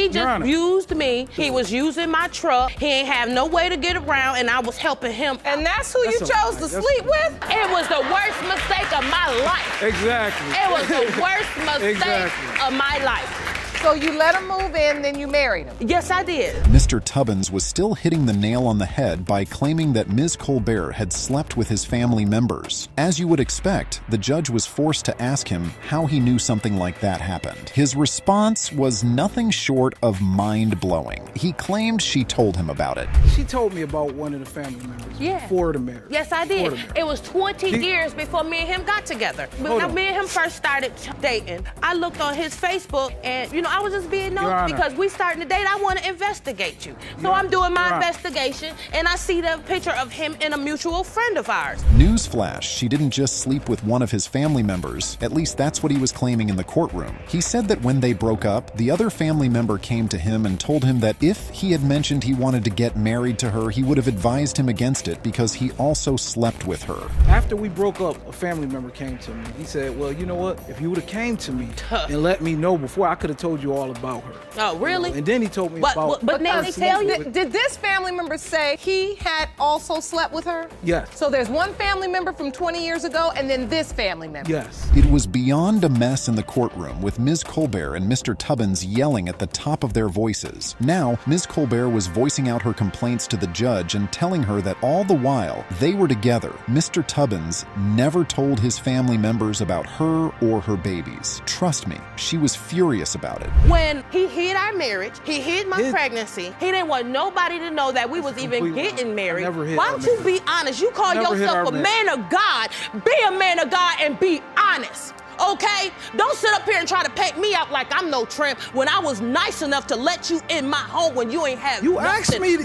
just used me. He was using my truck. He ain't have no way to get around, and I was helping him. And that's who you chose to sleep with? It was the worst mistake of my life. Exactly. It was the worst mistake of my life. So you let him move in, then you married him? Yes, I did. Mr. Tubbins was still hitting the nail on the head by claiming that Ms. Colbert had slept with his family members. As you would expect, the judge was forced to ask him how he knew something like that happened. His response was nothing short of mind-blowing. He claimed she told him about it. She told me about one of the family members before the marriage. Yes, I did. It was 20 years before me and him got together. When me and him first started dating, I looked on his Facebook and, you know, I was just being nosy because we starting to date. I want to investigate you. So I'm doing my investigation and I see the picture of him and a mutual friend of ours. Newsflash, she didn't just sleep with one of his family members. At least that's what he was claiming in the courtroom. He said that when they broke up, the other family member came to him and told him that if he had mentioned he wanted to get married to her, he would have advised him against it because he also slept with her. After we broke up, a family member came to me. He said, well, you know what? If you would have came to me and let me know before, I could have told you all about her. Oh, really? You know? And then he told me about... But now they tell you? Did this family member say he had also slept with her? Yes. So there's one family member from 20 years ago and then this family member? Yes. It was beyond a mess in the courtroom, with Ms. Colbert and Mr. Tubbins yelling at the top of their voices. Now, Ms. Colbert was voicing out her complaints to the judge and telling her that all the while they were together, Mr. Tubbins never told his family members about her or her babies. Trust me, she was furious about it. When he hid our marriage, he hid my pregnancy, he didn't want nobody to know that we was even getting married. Why don't you be honest? You call yourself a man of God, be a man of God and be honest. Okay? Don't sit up here and try to paint me out like I'm no tramp when I was nice enough to let you in my home when you ain't have You nothing. asked me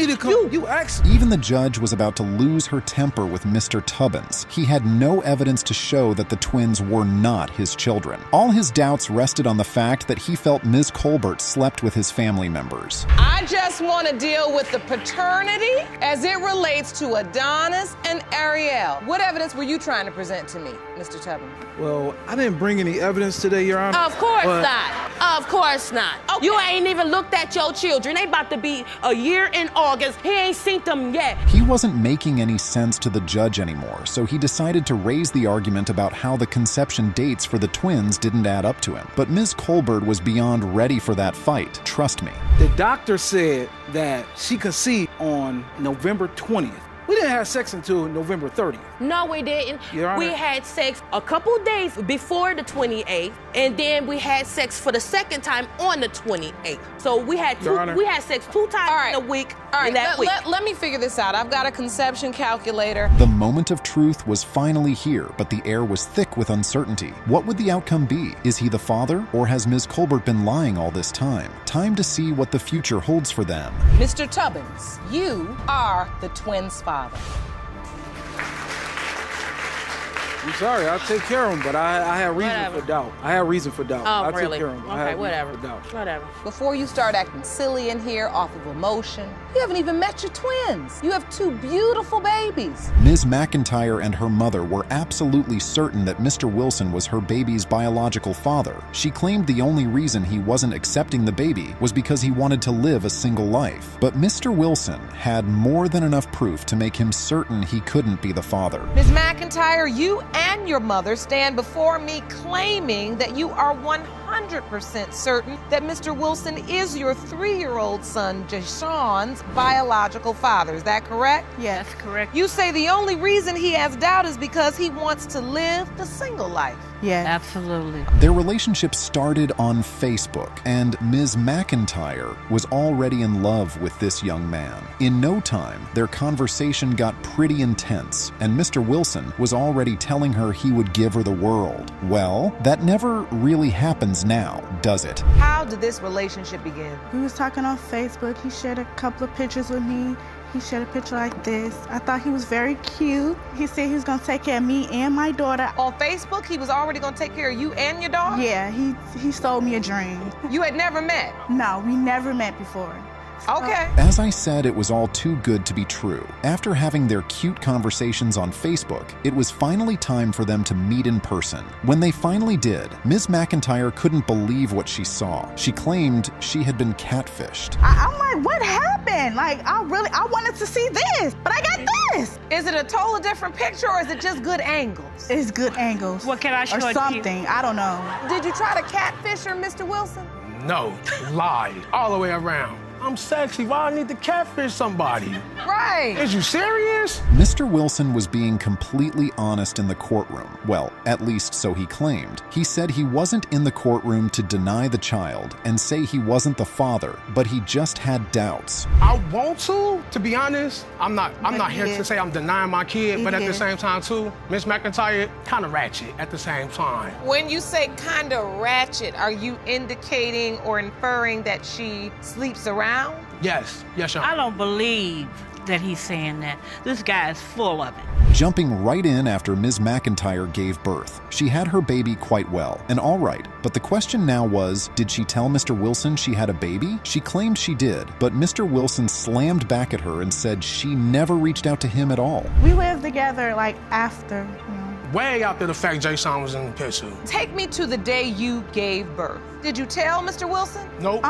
to come. You asked me. Even the judge was about to lose her temper with Mr. Tubbins. He had no evidence to show that the twins were not his children. All his doubts rested on the fact that he felt Ms. Colbert slept with his family members. I just want to deal with the paternity as it relates to Adonis and Ariel. What evidence were you trying to present to me, Mr. Tubbins? Well, I didn't bring any evidence today, Your Honor. Of course not. Of course not. Okay. You ain't even looked at your children. They about to be a year in August. He ain't seen them yet. He wasn't making any sense to the judge anymore, so he decided to raise the argument about how the conception dates for the twins didn't add up to him. But Ms. Colbert was beyond ready for that fight, trust me. The doctor said that she conceived on November 20th. We didn't have sex until November 30th. No, we didn't. We had sex a couple days before the 28th, and then we had sex for the second time on the 28th. So we had sex 2 times in a week. Let me figure this out. I've got a conception calculator. The moment of truth was finally here, but the air was thick with uncertainty. What would the outcome be? Is he the father, or has Ms. Colbert been lying all this time? Time to see what the future holds for them. Mr. Tubbins, you are the twins' father. I'm sorry, I'll take care of him, but I have reason for doubt. I have reason for doubt. Oh, I'll really? take care of him. Okay, whatever. Whatever. Before you start acting silly in here off of emotion, you haven't even met your twins. You have 2 beautiful babies. Ms. McIntyre and her mother were absolutely certain that Mr. Wilson was her baby's biological father. She claimed the only reason he wasn't accepting the baby was because he wanted to live a single life. But Mr. Wilson had more than enough proof to make him certain he couldn't be the father. Ms. McIntyre, you and your mother stand before me claiming that you are 100% certain that Mr. Wilson is your 3-year-old son, Jashawn's biological father. Is that correct? Yes, correct. You say the only reason he has doubt is because he wants to live the single life. Yeah, absolutely. Their relationship started on Facebook, and Ms. McIntyre was already in love with this young man. In no time, their conversation got pretty intense, and Mr. Wilson was already telling her he would give her the world. Well, that never really happens now, does it? How did this relationship begin? We was talking on Facebook. He shared a couple of pictures with me. He shared a picture like this. I thought he was very cute. He said he was gonna take care of me and my daughter. On Facebook, he was already gonna take care of you and your daughter? Yeah, he sold me a dream. You had never met? No, we never met before. Okay. As I said, it was all too good to be true. After having their cute conversations on Facebook, it was finally time for them to meet in person. When they finally did, Ms. McIntyre couldn't believe what she saw. She claimed she had been catfished. I'm like, what happened? Like, I wanted to see this, but I got this. Is it a totally different picture or is it just good angles? It's good angles. What can I show or you? something, I don't know. Did you try to catfish her, Mr. Wilson? No, lie, all the way around. I'm sexy, why I need to catfish somebody? Right. Is you serious? Mr. Wilson was being completely honest in the courtroom. Well, at least so he claimed. He said he wasn't in the courtroom to deny the child and say he wasn't the father, but he just had doubts. I want to be honest. I'm not here to say I'm denying my kid, but at the same time too, Miss McIntyre, kind of ratchet at the same time. When you say kind of ratchet, are you indicating or inferring that she sleeps around? Yes, Your Honor. I don't believe that he's saying that. This guy is full of it. Jumping right in after Ms. McIntyre gave birth. She had her baby quite well, and all right, but the question now was, did she tell Mr. Wilson she had a baby? She claimed she did, but Mr. Wilson slammed back at her and said she never reached out to him at all. We lived together like after, Way after the fact Jason was in the picture. Take me to the day you gave birth. Did you tell Mr. Wilson? Nope.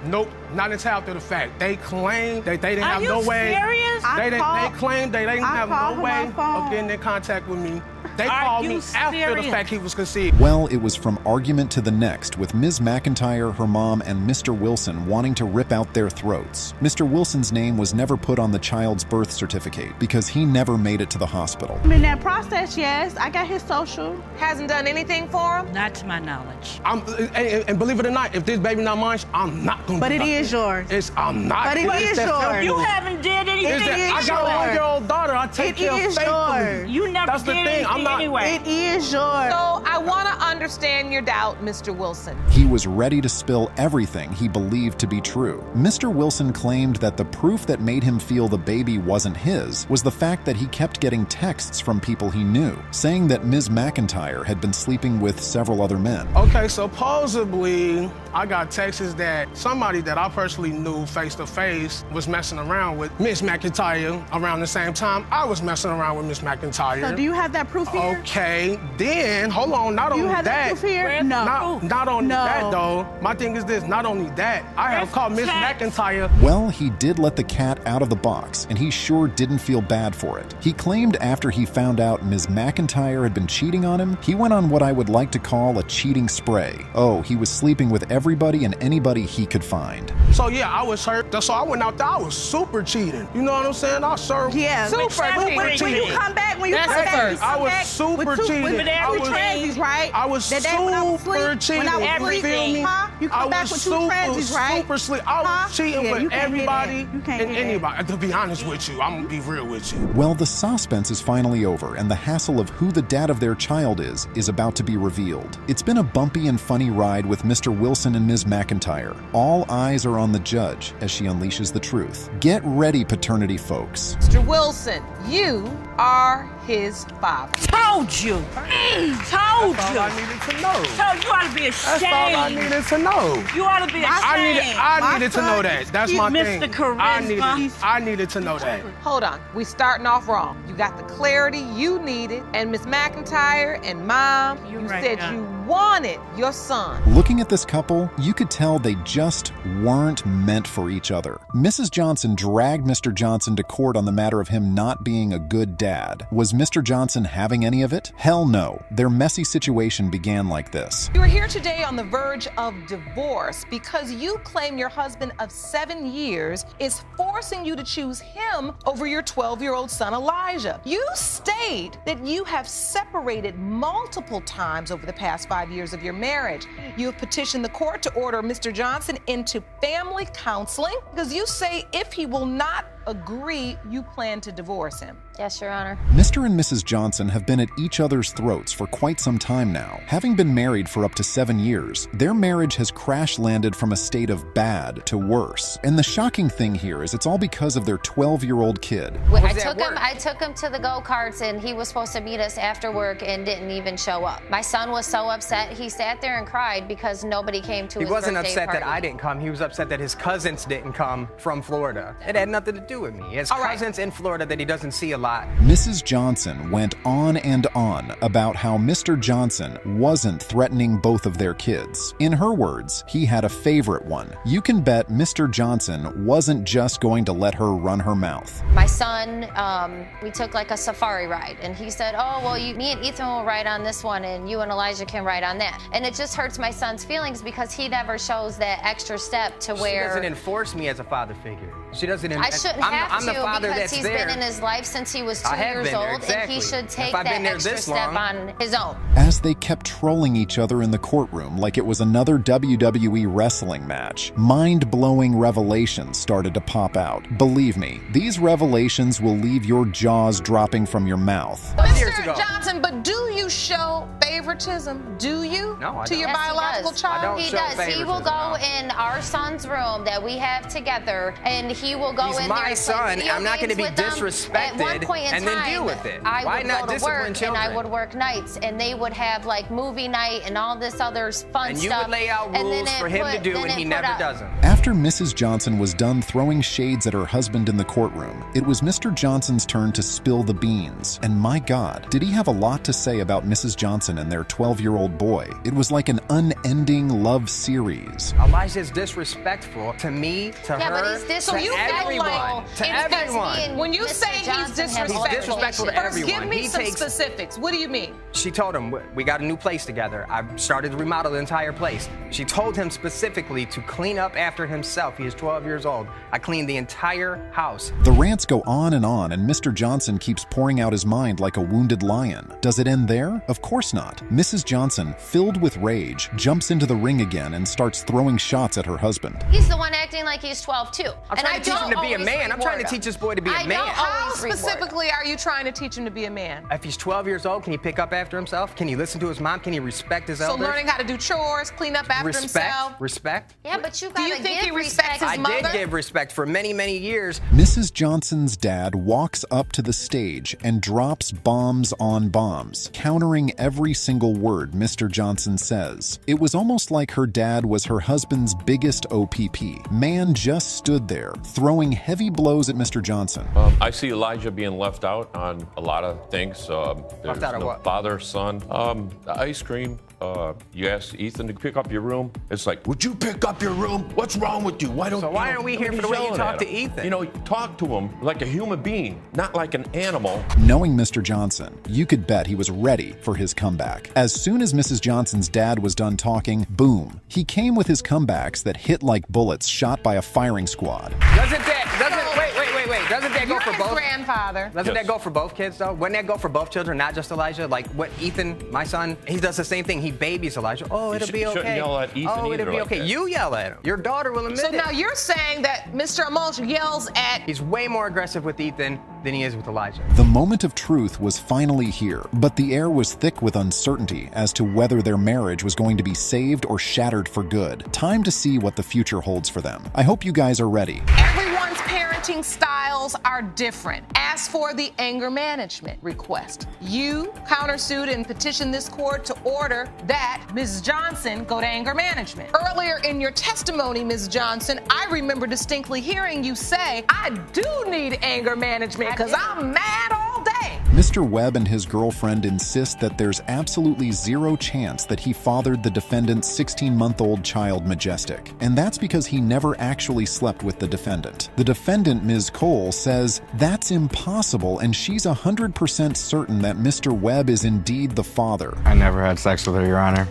Nope, not until after the fact. They claimed that they didn't have no way. Are you serious? They claimed they didn't have no way of getting in contact with me. They called me after the fact he was conceived. Well, it was from argument to the next, with Ms. McIntyre, her mom, and Mr. Wilson wanting to rip out their throats. Mr. Wilson's name was never put on the child's birth certificate because he never made it to the hospital. In that process, yes, I got his social. Hasn't done anything for him? Not to my knowledge. And believe it or not, if this baby not mine, I'm not gonna. But it is yours. I'm not. But it is yours. You haven't did anything. I got a 1-year-old daughter. I take care of faithfully. You never That's the did thing. anything anyway. It is yours. So I want to understand your doubt, Mr. Wilson. He was ready to spill everything he believed to be true. Mr. Wilson claimed that the proof that made him feel the baby wasn't his was the fact that he kept getting texts from people he knew, saying that Ms. McIntyre had been sleeping with several other men. Okay, supposedly, I got texts that somebody that I personally knew face-to-face was messing around with Miss McIntyre around the same time I was messing around with Miss McIntyre. So do you have that proof here? Okay, then, hold on, not only that. Do you have that proof here? No. Not only that, though. My thing is this, not only that, I have called Miss McIntyre. Well, he did let the cat out of the box, and he sure didn't feel bad for it. He claimed after he found out Ms. McIntyre had been cheating on him, he went on what I would like to call a cheating spree. Oh, he was sleeping with everybody and anybody he could find. So yeah, I was hurt. So I went out there, I was super cheating. You know what I'm saying? I served. Yeah, super cheating. When you come back, I was super cheating. I was super cheating. You feel me? You come back with two transies, right? Super sleep. I was cheating with everybody and anybody. To be honest with you, I'm gonna be real with you. Well, the suspense is finally over, and the hassle of who the dad of their child is about to be revealed. It's been a bumpy and funny ride with Mr. Wilson and Ms. McIntyre. All eyes are on the judge as she unleashes the truth. Get ready, paternity folks. Mr. Wilson, you are his father. Told you. Told That's you. all I needed to know. So you ought to be ashamed. That's all I needed to know. You ought to be ashamed. I needed to know that. That's my thing. Mr. Charisma. I needed to know that. Hold on. We starting off wrong. You got the clarity you needed, and Miss McIntyre and Mom, you said you wanted your son. Looking at this couple, you could tell they just weren't meant for each other. Mrs. Johnson dragged Mr. Johnson to court on the matter of him not being a good dad. Was Mr. Johnson having any of it? Hell no. Their messy situation began like this. You are here today on the verge of divorce because you claim your husband of 7 years is forcing you to choose him over your 12-year-old son, Elijah. You state that you have separated multiple times over the past 5 years of your marriage. You have petitioned the court to order Mr. Johnson into family counseling because you say if he will not agree, you plan to divorce him. Yes, Your Honor. Mr. and Mrs. Johnson have been at each other's throats for quite some time now. Having been married for up to 7 years, their marriage has crash-landed from a state of bad to worse. And the shocking thing here is it's all because of their 12-year-old kid. I took him to the go-karts, and he was supposed to meet us after work and didn't even show up. My son was so upset, he sat there and cried because nobody came to his birthday party. He wasn't upset that I didn't come. He was upset that his cousins didn't come from Florida. It had nothing to do do with me. He has cousins in Florida that he doesn't see a lot. Mrs. Johnson went on and on about how Mr. Johnson wasn't threatening both of their kids. In her words, he had a favorite one. You can bet Mr. Johnson wasn't just going to let her run her mouth. My son, we took like a safari ride, and he said, oh, well, me and Ethan will ride on this one, and you and Elijah can ride on that. And it just hurts my son's feelings because he never shows that extra step to where... She doesn't enforce me as a father figure. She doesn't... I shouldn't have I'm to the father because that's he's there. been in his life since he was 2 years old, and he should take that extra step on his own. As they kept trolling each other in the courtroom like it was another WWE wrestling match, mind-blowing revelations started to pop out. Believe me, these revelations will leave your jaws dropping from your mouth. Mr. Johnson, but do you show favoritism? Do you? No, I to don't. your Yes, biological child? He does. He will go in our son's room that we have together, and he will go He's in my there and son. play video I'm not going to be games with them. disrespected At one point in and time, then deal with it. I Why would not go to discipline work, children? and I would work nights, and they would have like movie night and all this other fun And stuff. you would lay out and then rules it for him to put- do, then and it he put never up- doesn't. After Mrs. Johnson was done throwing shades at her husband in the courtroom, it was Mr. Johnson's turn to spill the beans. And my God, did he have a lot to say about Mrs. Johnson and their 12-year-old boy. It was like an unending love series. Elijah's disrespectful to me, to Yeah, but her, he's to disrespectful. everyone. To everyone. When you Mr. say he's Johnson has disrespectful, He's disrespectful to first everyone. give me He some takes- specifics. What do you mean? She told him, we got a new place together. I started to remodel the entire place. She told him specifically to clean up after himself. He is 12 years old. I cleaned the entire house. The rants go on, and Mr. Johnson keeps pouring out his mind like a wounded lion. Does it end there? Of course not. Mrs. Johnson, filled with rage, jumps into the ring again and starts throwing shots at her husband. He's the one acting like he's 12 too. I'm trying to teach him to be a man. I'm trying to teach this boy to be a man. How specifically are you trying to teach him to be a man? If he's 12 years old, can he pick up after himself? Can he listen to his mom? Can he respect his So elders? learning how to do chores, clean up after himself. Respect. Yeah, but you Do gotta you think give he respects his I mother? did give respect for many, many years. Mrs. Johnson's dad walks up to the stage and drops bombs on bombs, countering every single word Mr. Johnson says. It was almost like her dad was her husband's biggest OPP. Man just stood there, throwing heavy blows at Mr. Johnson. I see Elijah being left out on a lot of things. There's out of no what? father, son. The ice cream. You asked Ethan to pick up your room. It's like, would you pick up your room? What's wrong with you? Why don't? So why aren't we here for the way you talk to Ethan? You know, talk to him like a human being, not like an animal. Knowing Mr. Johnson, you could bet he was ready for his comeback. As soon as Mrs. Johnson's dad was done talking, boom, he came with his comebacks that hit like bullets shot by a firing squad. Doesn't that go for both? Grandfather. Doesn't that go for both kids though? Wouldn't that go for both children, not just Elijah? Like what Ethan, my son, he does the same thing. He babies Elijah. Oh, it'll be okay. shouldn't yell at Ethan oh, it'll either be like okay. that. You yell at him. Your daughter will admit So it. now you're saying that Mr. Amolch yells at... He's way more aggressive with Ethan than he is with Elijah. The moment of truth was finally here, but the air was thick with uncertainty as to whether their marriage was going to be saved or shattered for good. Time to see what the future holds for them. I hope you guys are ready. Everyone's parenting styles are different. As for the anger management request, you countersued and petitioned this court to order that Ms. Johnson go to anger management. Earlier in your testimony, Ms. Johnson, I remember distinctly hearing you say, I do need anger management because I'm mad all day. Mr. Webb and his girlfriend insist that there's absolutely zero chance that he fathered the defendant's 16-month-old child, Majestic. And that's because he never actually slept with the defendant. The defendant, Ms. Cole, says that's impossible, and she's 100% certain that Mr. Webb is indeed the father. I never had sex with her, Your Honor.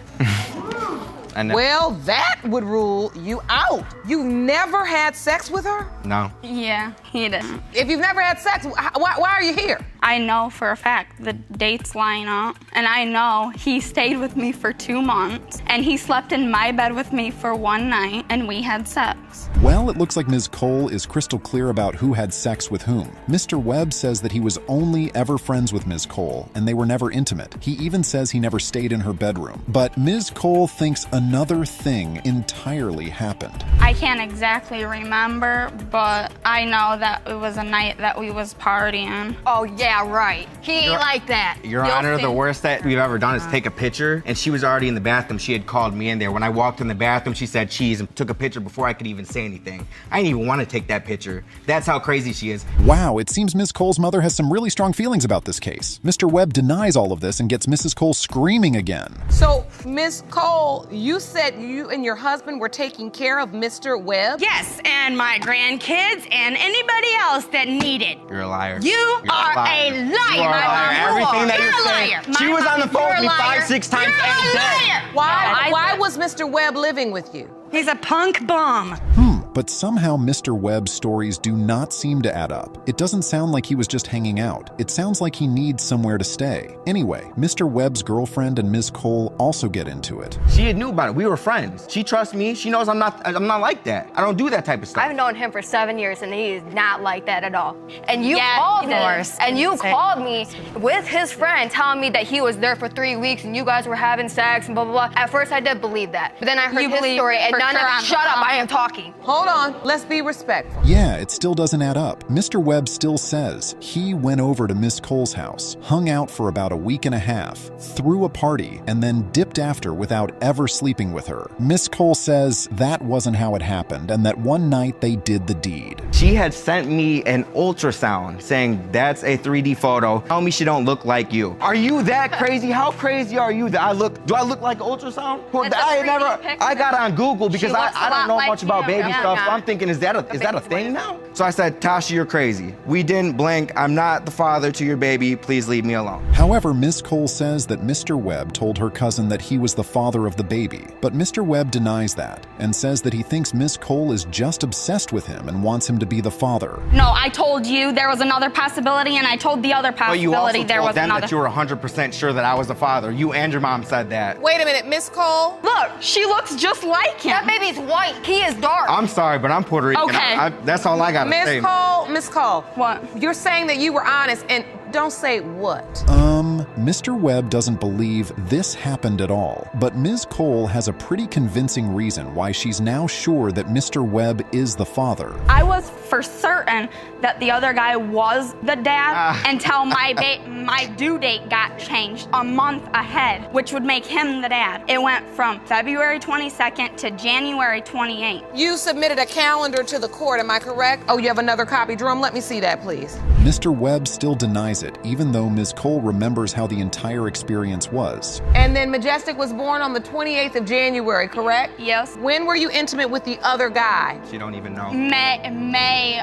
Well, that would rule you out. You never had sex with her? No. Yeah, he didn't. If you've never had sex, why are you here? I know for a fact the dates line up, and I know he stayed with me for 2 months, and he slept in my bed with me for one night, and we had sex. Well, it looks like Ms. Cole is crystal clear about who had sex with whom. Mr. Webb says that he was only ever friends with Ms. Cole, and they were never intimate. He even says he never stayed in her bedroom. But Ms. Cole thinks another thing entirely happened. I can't exactly remember, but I know that it was a night that we was partying. Oh, yeah. Yeah, right. He ain't like that. Your Honor, the worst that we've ever done is take a picture, and she was already in the bathroom. She had called me in there. When I walked in the bathroom, she said cheese and took a picture before I could even say anything. I didn't even want to take that picture. That's how crazy she is. Wow, it seems Ms. Cole's mother has some really strong feelings about this case. Mr. Webb denies all of this and gets Mrs. Cole screaming again. So, Ms. Cole, you said you and your husband were taking care of Mr. Webb? Yes, and my grandkids and anybody else that needed. You're a liar. You are a liar. You are a liar. Everything that you're saying. She was on the phone with me 5-6 times a day. Why was Mr. Webb living with you? He's a punk bum. But somehow Mr. Webb's stories do not seem to add up. It doesn't sound like he was just hanging out. It sounds like he needs somewhere to stay. Anyway, Mr. Webb's girlfriend and Ms. Cole also get into it. She knew about it. We were friends. She trusts me. She knows I'm not like that. I don't do that type of stuff. I've known him for 7 years, and he is not like that at all. And you called me, and you called me with his friend telling me that he was there for 3 weeks, and you guys were having sex and blah, blah, blah. At first, I did believe that. But then I heard his story, and none of it. Shut up, I am talking. Hold on, let's be respectful. Yeah, it still doesn't add up. Mr. Webb still says he went over to Miss Cole's house, hung out for about a week and a half, threw a party, and then dipped after without ever sleeping with her. Miss Cole says that wasn't how it happened and that one night they did the deed. She had sent me an ultrasound saying that's a 3D photo. Tell me she don't look like you. Are you that crazy? How crazy are you that do I look like an ultrasound? I got on Google because I don't know much about baby stuff. So I'm thinking, is that a thing now? So I said, Tasha, you're crazy. We didn't blink. I'm not the father to your baby. Please leave me alone. However, Miss Cole says that Mr. Webb told her cousin that he was the father of the baby, but Mr. Webb denies that and says that he thinks Miss Cole is just obsessed with him and wants him to be the father. No, I told you there was another possibility, and I told the other possibility there was another. But you also told them that you were 100% sure that I was the father. You and your mom said that. Wait a minute, Miss Cole. Look, she looks just like him. That baby's white. He is dark. I'm sorry, but I'm Puerto Rican. Okay. That's all I gotta say. Miss Cole. What? You're saying that you were honest, and don't say what. Mr. Webb doesn't believe this happened at all, but Ms. Cole has a pretty convincing reason why she's now sure that Mr. Webb is the father. I was for certain that the other guy was the dad until my due date got changed a month ahead, which would make him the dad. It went from February 22nd to January 28th. You submitted a calendar to the court, am I correct? Oh, you have another copy, Jerome? Let me see that, please. Mr. Webb still denies it, even though Ms. Cole remembers how the entire experience was. And then Majestic was born on the 28th of January, correct? Yes. When were you intimate with the other guy? She don't even know. May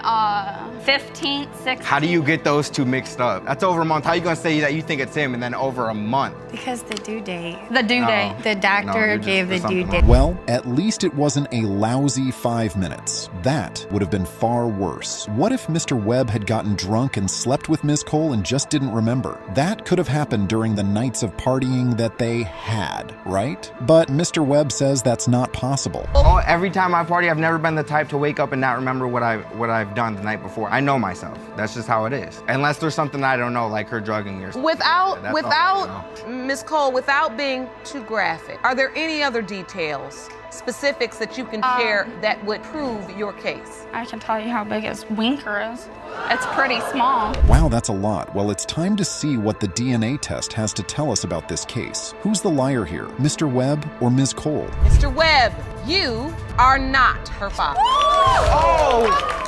15th, 16th. How do you get those two mixed up? That's over a month. How are you gonna say that you think it's him and then over a month? Because the due date. The due date. The doctor gave the due date. Well, at least it wasn't a lousy 5 minutes. That would have been far worse. What if Mr. Webb had gotten drunk and slept with Ms. Cole and just didn't remember? That could have happened during the nights of partying that they had, right? But Mr. Webb says that's not possible. Oh, every time I party, I've never been the type to wake up and not remember what I've done the night before. I know myself. That's just how it is. Unless there's something I don't know, like her drugging or something. Without Ms. Cole, without being too graphic, are there any other details, specifics that you can share that would prove your case? I can tell you how big his winker is. It's pretty small. Wow, that's a lot. Well, it's time to see what the DNA test has to tell us about this case. Who's the liar here, Mr. Webb or Ms. Cole? Mr. Webb, you are not her father. Oh!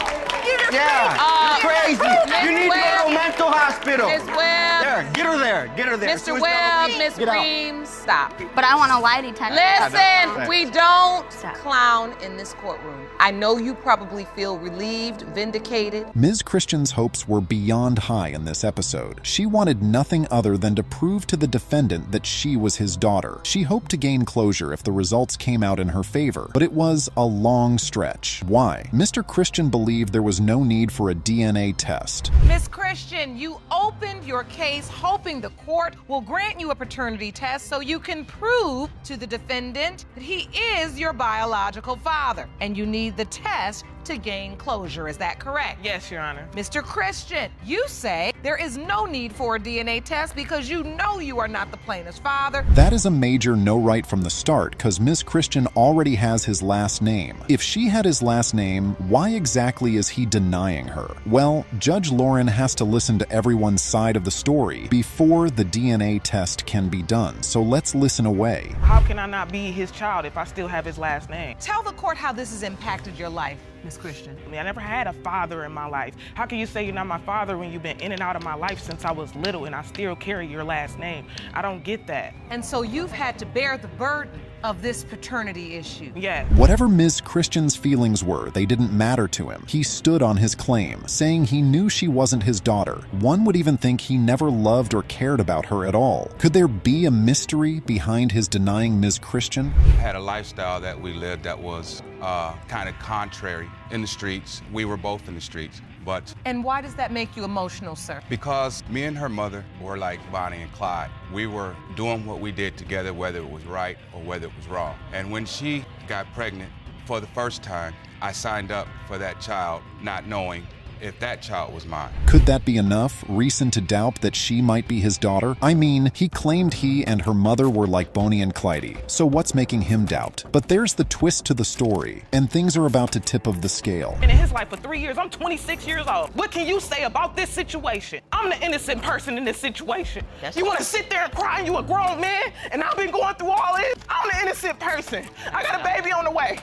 Yeah, you're crazy. You need to go to a mental hospital. Ms. Webb. There, get her there. Get her there. Mr. Webb, Ms. Reams, stop. But I want a lie detector. Listen, we don't clown in this courtroom. I know you probably feel relieved, vindicated. Ms. Christian's hopes were beyond high in this episode. She wanted nothing other than to prove to the defendant that she was his daughter. She hoped to gain closure if the results came out in her favor, but it was a long stretch. Why? Mr. Christian believed there was no need for a DNA test. Miss Christian, you opened your case hoping the court will grant you a paternity test so you can prove to the defendant that he is your biological father, and you need the test to gain closure. Is that correct? Yes, Your Honor. Mr. Christian, you say there is no need for a DNA test because you know you are not the plaintiff's father. That is a major no right from the start because Ms. Christian already has his last name. If she had his last name, why exactly is he denying her? Well, Judge Lauren has to listen to everyone's side of the story before the DNA test can be done. So let's listen away. How can I not be his child if I still have his last name? Tell the court how this has impacted your life, Ms. Christian. I mean, I never had a father in my life. How can you say you're not my father when you've been in and out of my life since I was little and I still carry your last name? I don't get that. And so you've had to bear the burden of this paternity issue. Yeah. Whatever Ms. Christian's feelings were, they didn't matter to him. He stood on his claim, saying he knew she wasn't his daughter. One would even think he never loved or cared about her at all. Could there be a mystery behind his denying Ms. Christian? Had a lifestyle that we lived that was kind of contrary. In the streets, we were both in the streets. But and why does that make you emotional, sir? Because me and her mother were like Bonnie and Clyde. We were doing what we did together, whether it was right or whether it was wrong. And when she got pregnant for the first time, I signed up for that child, not knowing if that child was mine. Could that be enough reason to doubt that she might be his daughter? I mean, he claimed he and her mother were like Bonnie and Clyde, so what's making him doubt? But there's the twist to the story, and things are about to tip of the scale. And in his life for 3 years, I'm 26 years old. What can you say about this situation? I'm the innocent person in this situation. You want to sit there and cry and you a grown man, and I've been going through all this? I'm the innocent person. I got a baby on the way.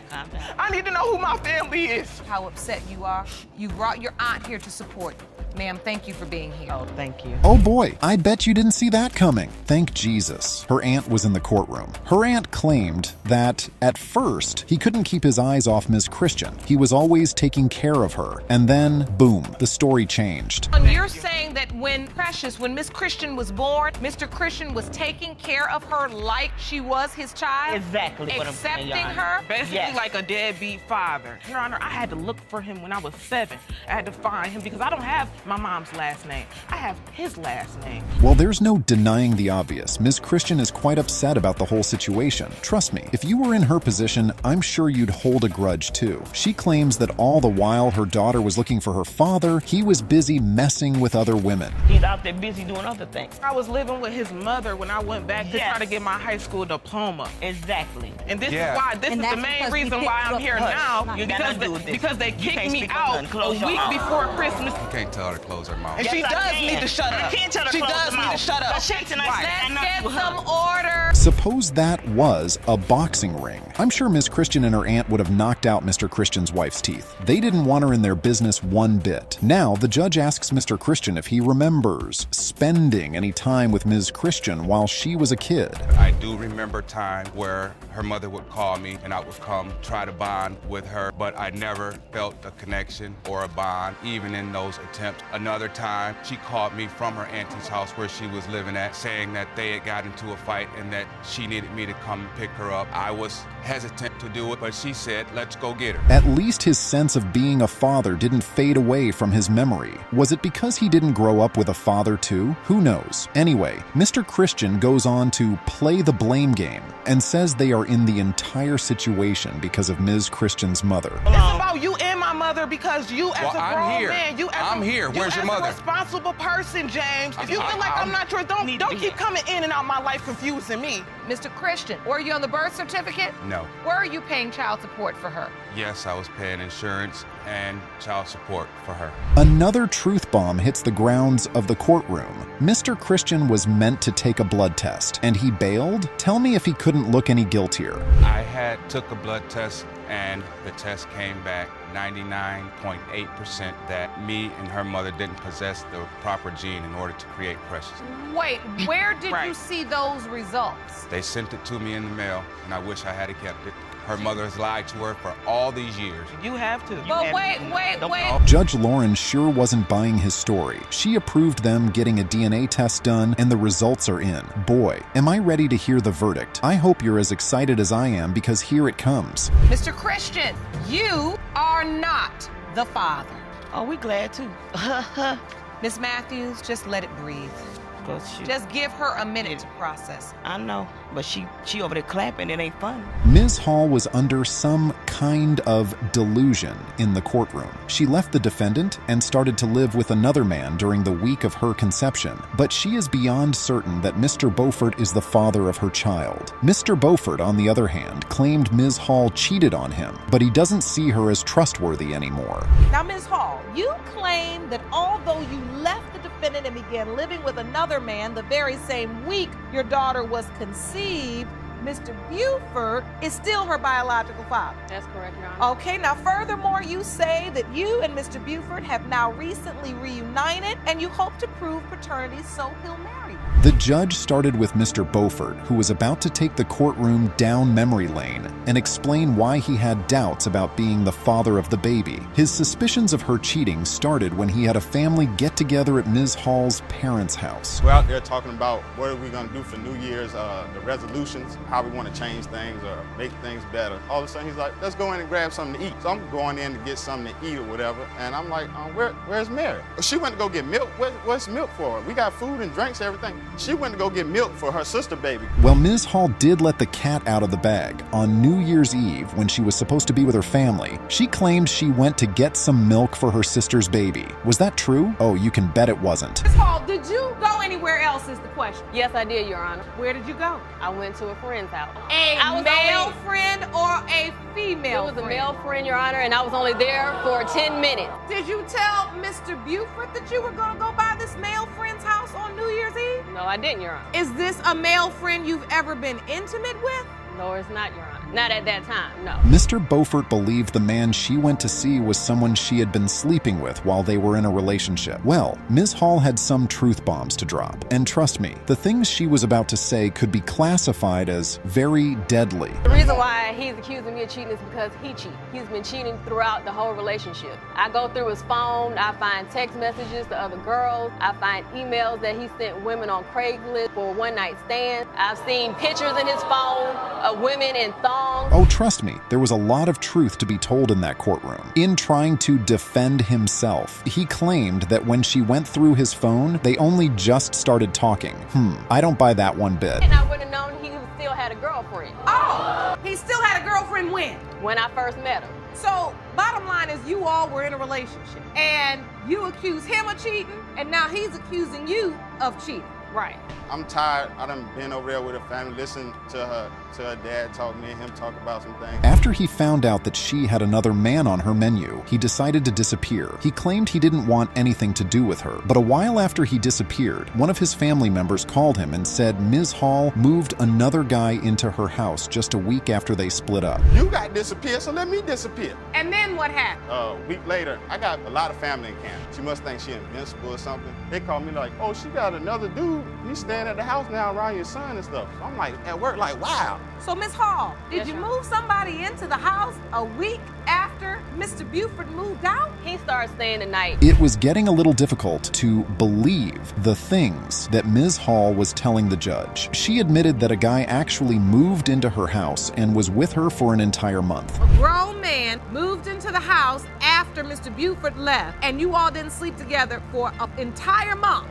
I need to know who my family is. How upset you are. You brought your aunt here to support you. Ma'am, thank you for being here. Oh, thank you. Oh boy, I bet you didn't see that coming. Thank Jesus. Her aunt was in the courtroom. Her aunt claimed that at first, he couldn't keep his eyes off Ms. Christian. He was always taking care of her. And then, boom, the story changed. And you're saying that when Miss Christian was born, Mr. Christian was taking care of her like she was his child? Exactly. Accepting her? Basically like a deadbeat father. Your Honor, I had to look for him when I was 7. I had to find him because I don't have my mom's last name. I have his last name. Well, there's no denying the obvious. Ms. Christian is quite upset about the whole situation. Trust me, if you were in her position, I'm sure you'd hold a grudge too. She claims that all the while her daughter was looking for her father, he was busy messing with other women. He's out there busy doing other things. I was living with his mother when I went back to try to get my high school diploma. Exactly. And this is why, this is the main reason why I'm here now, because they kicked me out a week before Christmas. You can't tell her to close her mouth. And she does need to shut up. She does need to shut up. Let's get some order. Suppose that was a boxing ring. I'm sure Ms. Christian and her aunt would have knocked out Mr. Christian's wife's teeth. They didn't want her in their business one bit. Now, the judge asks Mr. Christian if he remembers spending any time with Ms. Christian while she was a kid. I do remember time where her mother would call me and I would come try to bond with her, but I never felt a connection or a bond, even in those attempts. Another time, she called me from her auntie's house where she was living at, saying that they had got into a fight and that she needed me to come pick her up. I was hesitant to do it, but she said, let's go get her. At least his sense of being a father didn't fade away from his memory. Was it because he didn't grow up with a father too? Who knows? Anyway, Mr. Christian goes on to play the blame game and says they are in the entire situation because of Ms. Christian's mother. It's about you and my mother because you as a grown man, I'm here. Where's your mother? You as a responsible person, James. If you feel like I'm not yours, don't keep coming in and out my life confusing me. Mr. Christian, were you on the birth certificate? No. Were you paying child support for her? Yes, I was paying insurance and child support for her. Another truth bomb hits the grounds of the courtroom. Mr. Christian was meant to take a blood test, and he bailed? Tell me if he couldn't look any guiltier. I took a blood test, and the test came back 99.8% that me and her mother didn't possess the proper gene in order to create Precious. Wait, where did you see those results? They sent it to me in the mail, and I wish I had kept it. Her mother has lied to her for all these years. You have to. But wait. Judge Lauren sure wasn't buying his story. She approved them getting a DNA test done, and the results are in. Boy, am I ready to hear the verdict. I hope you're as excited as I am, because here it comes. Mr. Christian, you are not the father. Oh, we glad too. Miss Matthews, just let it breathe. Just give her a minute to process. I know. but she over there clapping. It ain't funny. Ms. Hall was under some kind of delusion in the courtroom. She left the defendant and started to live with another man during the week of her conception, but she is beyond certain that Mr. Buford is the father of her child. Mr. Buford, on the other hand, claimed Ms. Hall cheated on him, but he doesn't see her as trustworthy anymore. Now, Ms. Hall, you claim that although you left the defendant and began living with another man the very same week your daughter was conceived, Mr. Buford is still her biological father. That's correct, Your Honor. Okay, now furthermore, you say that you and Mr. Buford have now recently reunited and you hope to prove paternity so he'll marry you. The judge started with Mr. Buford, who was about to take the courtroom down memory lane and explain why he had doubts about being the father of the baby. His suspicions of her cheating started when he had a family get-together at Ms. Hall's parents' house. We're out there talking about what are we going to do for New Year's, the resolutions, how we want to change things or make things better. All of a sudden, he's like, let's go in and grab something to eat. So I'm going in to get something to eat or whatever, and I'm like, where's Mary? She went to go get milk. What's milk for? We got food and drinks, everything. She went to go get milk for her sister baby. Well, Ms. Hall did let the cat out of the bag. On New Year's Eve, when she was supposed to be with her family, she claimed she went to get some milk for her sister's baby. Was that true? Oh, you can bet it wasn't. Ms. Hall, did you go anywhere else is the question? Yes, I did, Your Honor. Where did you go? I went to a friend's house. A male friend or a female friend? It was a male friend, Your Honor, and I was only there for 10 minutes. Did you tell Mr. Buford that you were going to go by this male friend's house on New Year's Eve? No, I didn't, Your Honor. Is this a male friend you've ever been intimate with? No, it's not, Your Honor. Not at that time, no. Mr. Buford believed the man she went to see was someone she had been sleeping with while they were in a relationship. Well, Ms. Hall had some truth bombs to drop. And trust me, the things she was about to say could be classified as very deadly. The reason why he's accusing me of cheating is because he cheats. He's been cheating throughout the whole relationship. I go through his phone, I find text messages to other girls, I find emails that he sent women on Craigslist for one-night stands. I've seen pictures in his phone of women in thongs. Oh, trust me, there was a lot of truth to be told in that courtroom. In trying to defend himself, he claimed that when she went through his phone, they only just started talking. I don't buy that one bit. And I would have known he still had a girlfriend. Oh, he still had a girlfriend when? When I first met her. So, bottom line is you all were in a relationship, and you accuse him of cheating, and now he's accusing you of cheating. Right. I'm tired. I done been over there with her family, listened to her dad talk, me and him talk about some things. After he found out that she had another man on her menu, he decided to disappear. He claimed he didn't want anything to do with her, but a while after he disappeared, one of his family members called him and said Ms. Hall moved another guy into her house just a week after they split up. You got disappeared, so let me disappear. And then what happened? A week later, I got a lot of family in Canada. She must think she invincible or something. They called me like, oh, she got another dude. He's staying at the house now around your son and stuff. So I'm like, at work, like, wow. So, Ms. Hall, did you move somebody into the house a week after Mr. Buford moved out? He started staying the night. It was getting a little difficult to believe the things that Ms. Hall was telling the judge. She admitted that a guy actually moved into her house and was with her for an entire month. A grown man moved into the house after Mr. Buford left, and you all didn't sleep together for an entire month.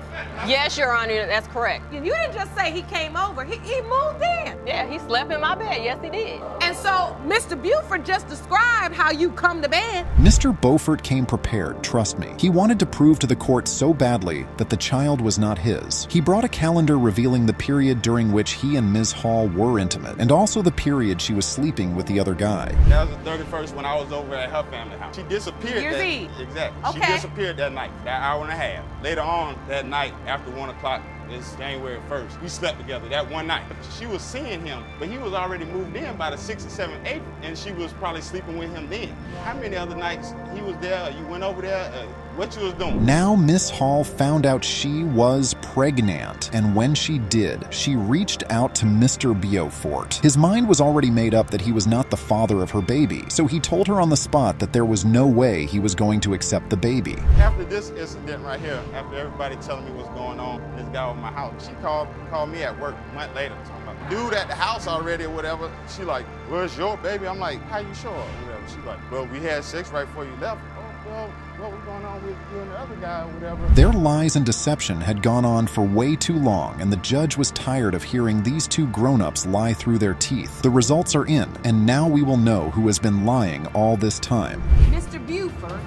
Yes, Your Honor, that's correct. And you didn't just say he came over, he moved in. Yeah, he slept in my bed, yes he did. And so Mr. Buford just described how you come to bed. Mr. Buford came prepared, trust me. He wanted to prove to the court so badly that the child was not his. He brought a calendar revealing the period during which he and Ms. Hall were intimate, and also the period she was sleeping with the other guy. That was the 31st when I was over at her family house. She disappeared. Year's Eve. Exactly. Okay. She disappeared that night, that hour and a half. Later on that night, after 1 o'clock, it's January 1st. We slept together that one night. She was seeing him, but he was already moved in by the 6th or 7th, 8th, and she was probably sleeping with him then. How many other nights he was there, you went over there, what you was doing? Now Miss Hall found out she was pregnant, and when she did, she reached out to Mr. Buford. His mind was already made up that he was not the father of her baby, so he told her on the spot that there was no way he was going to accept the baby. After this incident right here, after everybody telling me what's going on, this guy over my house, she called me at work a month later, talking about dude at the house already or whatever. She like, where's your baby? I'm like, how you sure? Or whatever. She like, well, we had sex right before you left. well, what was going on with you and the other guy or whatever. Their lies and deception had gone on for way too long, and the judge was tired of hearing these two grown-ups lie through their teeth. The results are in, and now we will know who has been lying all this time. Mr. Buford,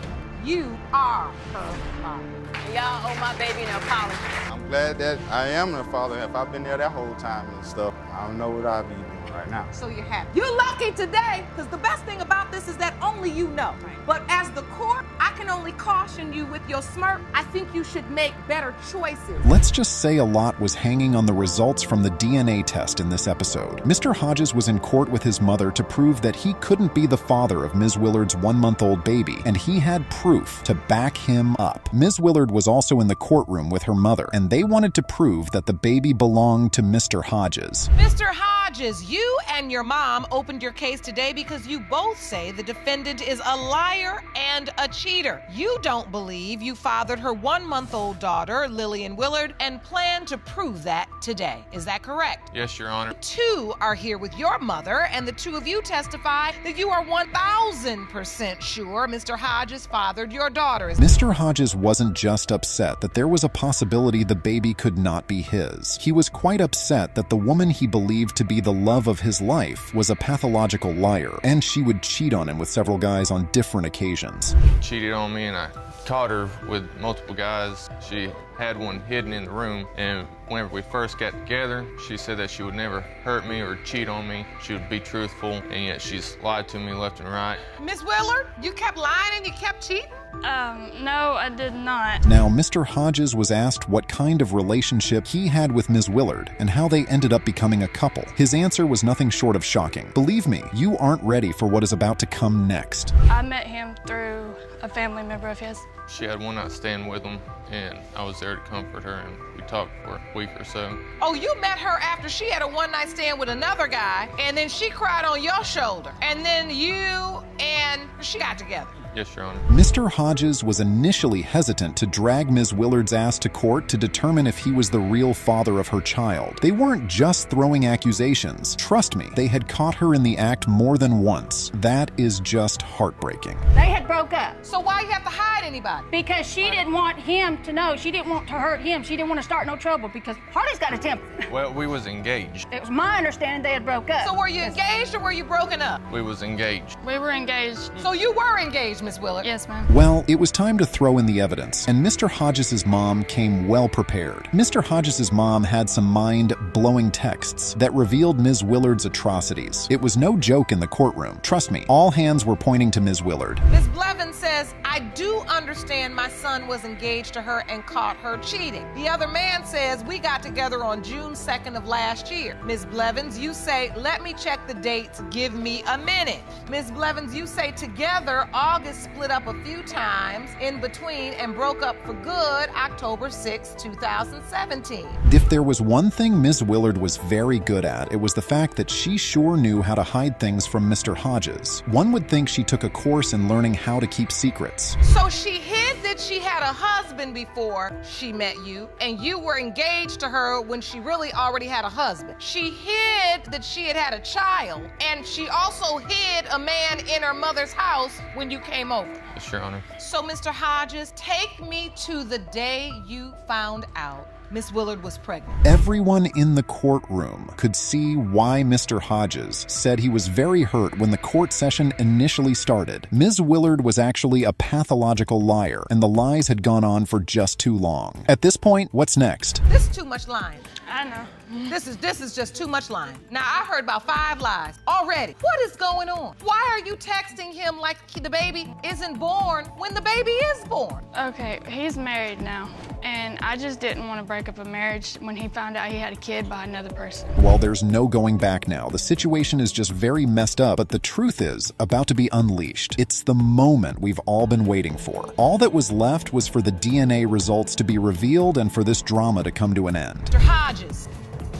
you are her father. Y'all owe my baby an apology. I'm glad that I am the father. If I've been there that whole time and stuff, I don't know what I'd be doing right now. So you're happy. You're lucky today, because the best thing about this is that only you know. But as the court, I can only caution you with your smirk. I think you should make better choices. Let's just say a lot was hanging on the results from the DNA test in this episode. Mr. Hodges was in court with his mother to prove that he couldn't be the father of Ms. Willard's one-month-old baby, and he had proof to back him up. Ms. Willard was also in the courtroom with her mother, and they wanted to prove that the baby belonged to Mr. Hodges. Mr. Hodges, you and your mom opened your case today because you both say the defendant is a liar and a cheater. You don't believe you fathered her one-month-old daughter, Lillian Willard, and plan to prove that today. Is that correct? Yes, Your Honor. Two are here with your mother, and the two of you testify that you are 1,000% sure Mr. Hodges fathered your daughter. Mr. Hodges wasn't just upset that there was a possibility the baby could not be his. He was quite upset that the woman he believed to be the love of his life was a pathological liar, and she would cheat on him with several guys on different occasions. Cheated on me, and I caught her with multiple guys. She had one hidden in the room, and whenever we first got together, she said that she would never hurt me or cheat on me. She would be truthful, and yet she's lied to me left and right. Miss Willard, you kept lying and you kept cheating? No, I did not. Now, Mr. Hodges was asked what kind of relationship he had with Ms. Willard and how they ended up becoming a couple. His answer was nothing short of shocking. Believe me, you aren't ready for what is about to come next. I met him through a family member of his. She had one night stand with him, and I was there to comfort her, and we talked for a week or so. Oh, you met her after she had a one-night stand with another guy, and then she cried on your shoulder, and then you and she got together. Yes, Your Honor. Mr. Hodges was initially hesitant to drag Ms. Willard's ass to court to determine if he was the real father of her child. They weren't just throwing accusations. Trust me, they had caught her in the act more than once. That is just heartbreaking. They had broke up. So why you have to hide anybody? Because she didn't want him to know. She didn't want to hurt him. She didn't want to start no trouble because Hardy's got a temper. Well, we was engaged. It was my understanding they had broke up. So were you engaged or were you broken up? We was engaged. We were engaged. So you were engaged, Miss Willard? Yes, ma'am. Well, it was time to throw in the evidence, and Mr. Hodges' mom came well prepared. Mr. Hodges' mom had some mind-blowing texts that revealed Ms. Willard's atrocities. It was no joke in the courtroom. Trust me, all hands were pointing to Ms. Willard. Ms. Blevins says, I do understand my son was engaged to her and caught her cheating. The other man says we got together on June 2nd of last year. Ms. Blevins, you say, let me check the dates, give me a minute. Ms. Blevins, you say together, August split up a few times in between and broke up for good October 6, 2017. If there was one thing Ms. Willard was very good at, it was the fact that she sure knew how to hide things from Mr. Hodges. One would think she took a course in learning how to keep secrets. So she hid that she had a husband before she met you, and you were engaged to her when she really already had a husband. She hid that she had had a child, and she also hid a man in her mother's house when you came over. Yes, Your Honor. So, Mr. Hodges, take me to the day you found out Miss Willard was pregnant. Everyone in the courtroom could see why Mr. Hodges said he was very hurt when the court session initially started. Ms. Willard was actually a pathological liar, and the lies had gone on for just too long. At this point, what's next? This is too much lying. I know. This is just too much lying. Now, I heard about 5 lies already. What is going on? Why are you texting him like the baby isn't born when the baby is born? Okay, he's married now, and I just didn't want to break up a marriage when he found out he had a kid by another person. Well, there's no going back now. The situation is just very messed up, but the truth is about to be unleashed. It's the moment we've all been waiting for. All that was left was for the DNA results to be revealed and for this drama to come to an end. Mr. Hodges,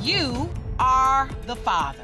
you are the father.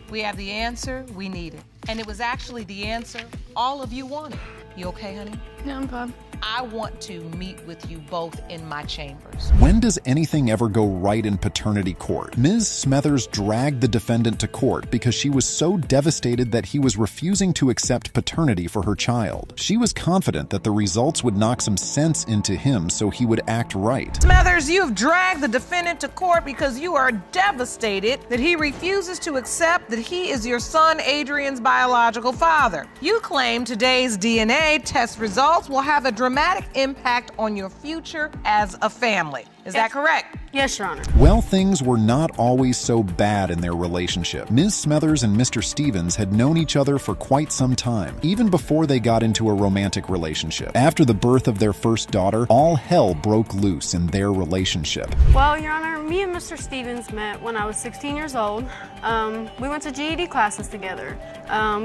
We have the answer we needed, and it was actually the answer all of you wanted. You okay, honey? Yeah, I'm fine. I want to meet with you both in my chambers. When does anything ever go right in paternity court? Ms. Smothers dragged the defendant to court because she was so devastated that he was refusing to accept paternity for her child. She was confident that the results would knock some sense into him so he would act right. Smothers, you have dragged the defendant to court because you are devastated that he refuses to accept that he is your son Adrian's biological father. You claim today's DNA test results will have a dramatic impact on your future as a family. Is that correct? Yes, Your Honor. Well, things were not always so bad in their relationship. Ms. Smothers and Mr. Stevens had known each other for quite some time, even before they got into a romantic relationship. After the birth of their first daughter, all hell broke loose in their relationship. Well, Your Honor, me and Mr. Stevens met when I was 16 years old. We went to GED classes together.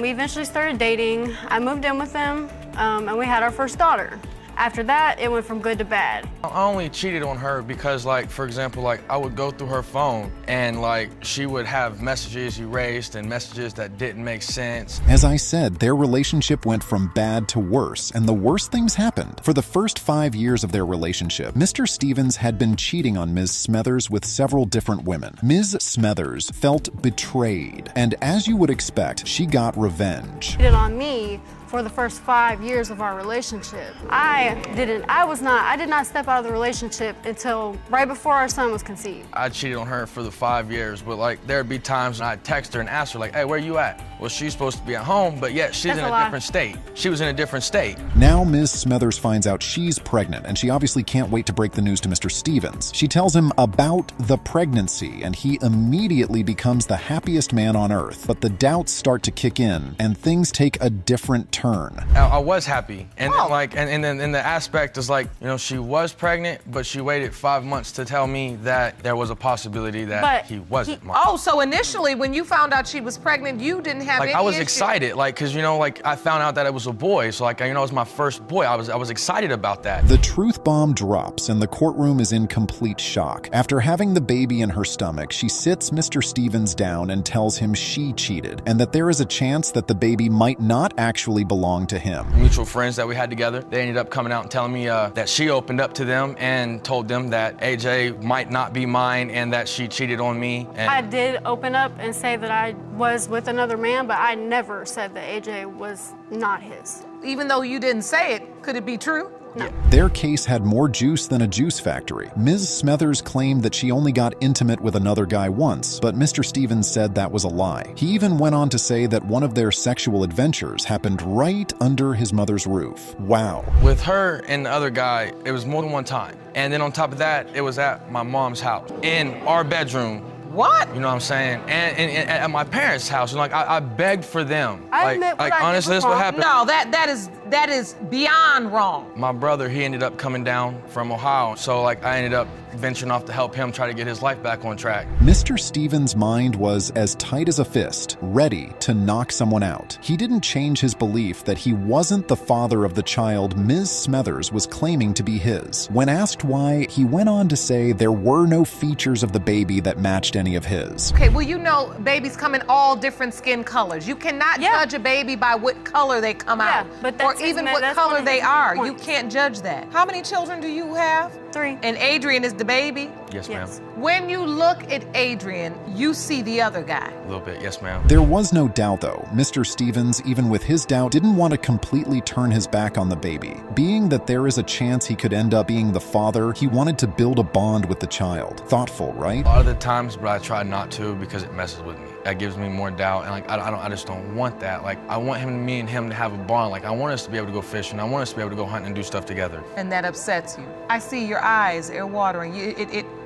We eventually started dating. I moved in with him, and we had our first daughter. After that, it went from good to bad. I only cheated on her because, like, for example, like, I would go through her phone and, like, she would have messages erased and messages that didn't make sense. As I said, their relationship went from bad to worse, and the worst things happened. For the first 5 years of their relationship, Mr. Stevens had been cheating on Ms. Smothers with several different women. Ms. Smothers felt betrayed, and as you would expect, she got revenge. He cheated on me for the first 5 years of our relationship. I did not step out of the relationship until right before our son was conceived. I cheated on her for the 5 years, but like there'd be times when I'd text her and ask her like, hey, where you at? Well, she's supposed to be at home, but yet she's in a different state. She was in a different state. Now Ms. Smothers finds out she's pregnant, and she obviously can't wait to break the news to Mr. Stevens. She tells him about the pregnancy, and he immediately becomes the happiest man on earth. But the doubts start to kick in, and things take a different turn. I was happy, and then, like, and then the aspect is like, you know, she was pregnant, but she waited 5 months to tell me that there was a possibility that he wasn't. Oh, so initially when you found out she was pregnant, you didn't have any I was issue. excited, like, cause you know, like I found out that it was a boy, so like, you know, it was my first boy. I was excited about that. The truth bomb drops, and the courtroom is in complete shock. After having the baby in her stomach, she sits Mr. Stevens down and tells him she cheated, and that there is a chance that the baby might not actually belong to him. Mutual friends that we had together, they ended up coming out and telling me that she opened up to them and told them that AJ might not be mine and that she cheated on me. And I did open up and say that I was with another man, but I never said that AJ was not his. Even though you didn't say it, could it be true? No. Their case had more juice than a juice factory. Ms. Smothers claimed that she only got intimate with another guy once, but Mr. Stevens said that was a lie. He even went on to say that one of their sexual adventures happened right under his mother's roof. Wow. With her and the other guy, it was more than one time. And then on top of that, it was at my mom's house, in our bedroom. What? You know what I'm saying? And at my parents' house, and like I begged for them. I admit like what I honestly, did was that's what wrong. happened. No, that is beyond wrong. My brother, he ended up coming down from Ohio, so like I ended up venturing off to help him try to get his life back on track. Mr. Stevens' mind was as tight as a fist, ready to knock someone out. He didn't change his belief that he wasn't the father of the child Ms. Smothers was claiming to be his. When asked why, he went on to say there were no features of the baby that matched any of his. Okay, well, you know babies come in all different skin colors. You cannot judge a baby by what color they come out, but or even what color they are. You can't judge that. How many children do you have? 3. And Adrian is the baby? Yes, ma'am. When you look at Adrian, you see the other guy. A little bit, yes, ma'am. There was no doubt, though. Mr. Stevens, even with his doubt, didn't want to completely turn his back on the baby. Being that there is a chance he could end up being the father, he wanted to build a bond with the child. Thoughtful, right? A lot of the times, but I try not to because it messes with me. That gives me more doubt, and like I just don't want that. Like I want me and him to have a bond. Like I want us to be able to go fishing. I want us to be able to go hunting and do stuff together. And that upsets you. I see your eyes, they're watering.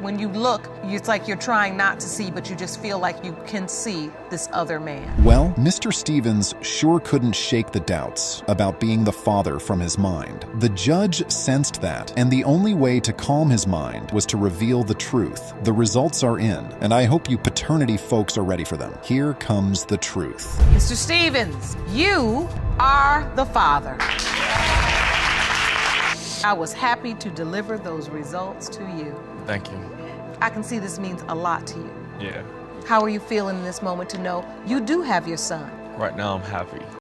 When you look, it's like you're trying not to see, but you just feel like you can see this other man. Well, Mr. Stevens sure couldn't shake the doubts about being the father from his mind. The judge sensed that, and the only way to calm his mind was to reveal the truth. The results are in, and I hope you paternity folks are ready for them. Here comes the truth. Mr. Stevens, you are the father. I was happy to deliver those results to you. Thank you. I can see this means a lot to you. Yeah. How are you feeling in this moment to know you do have your son? Right now I'm happy.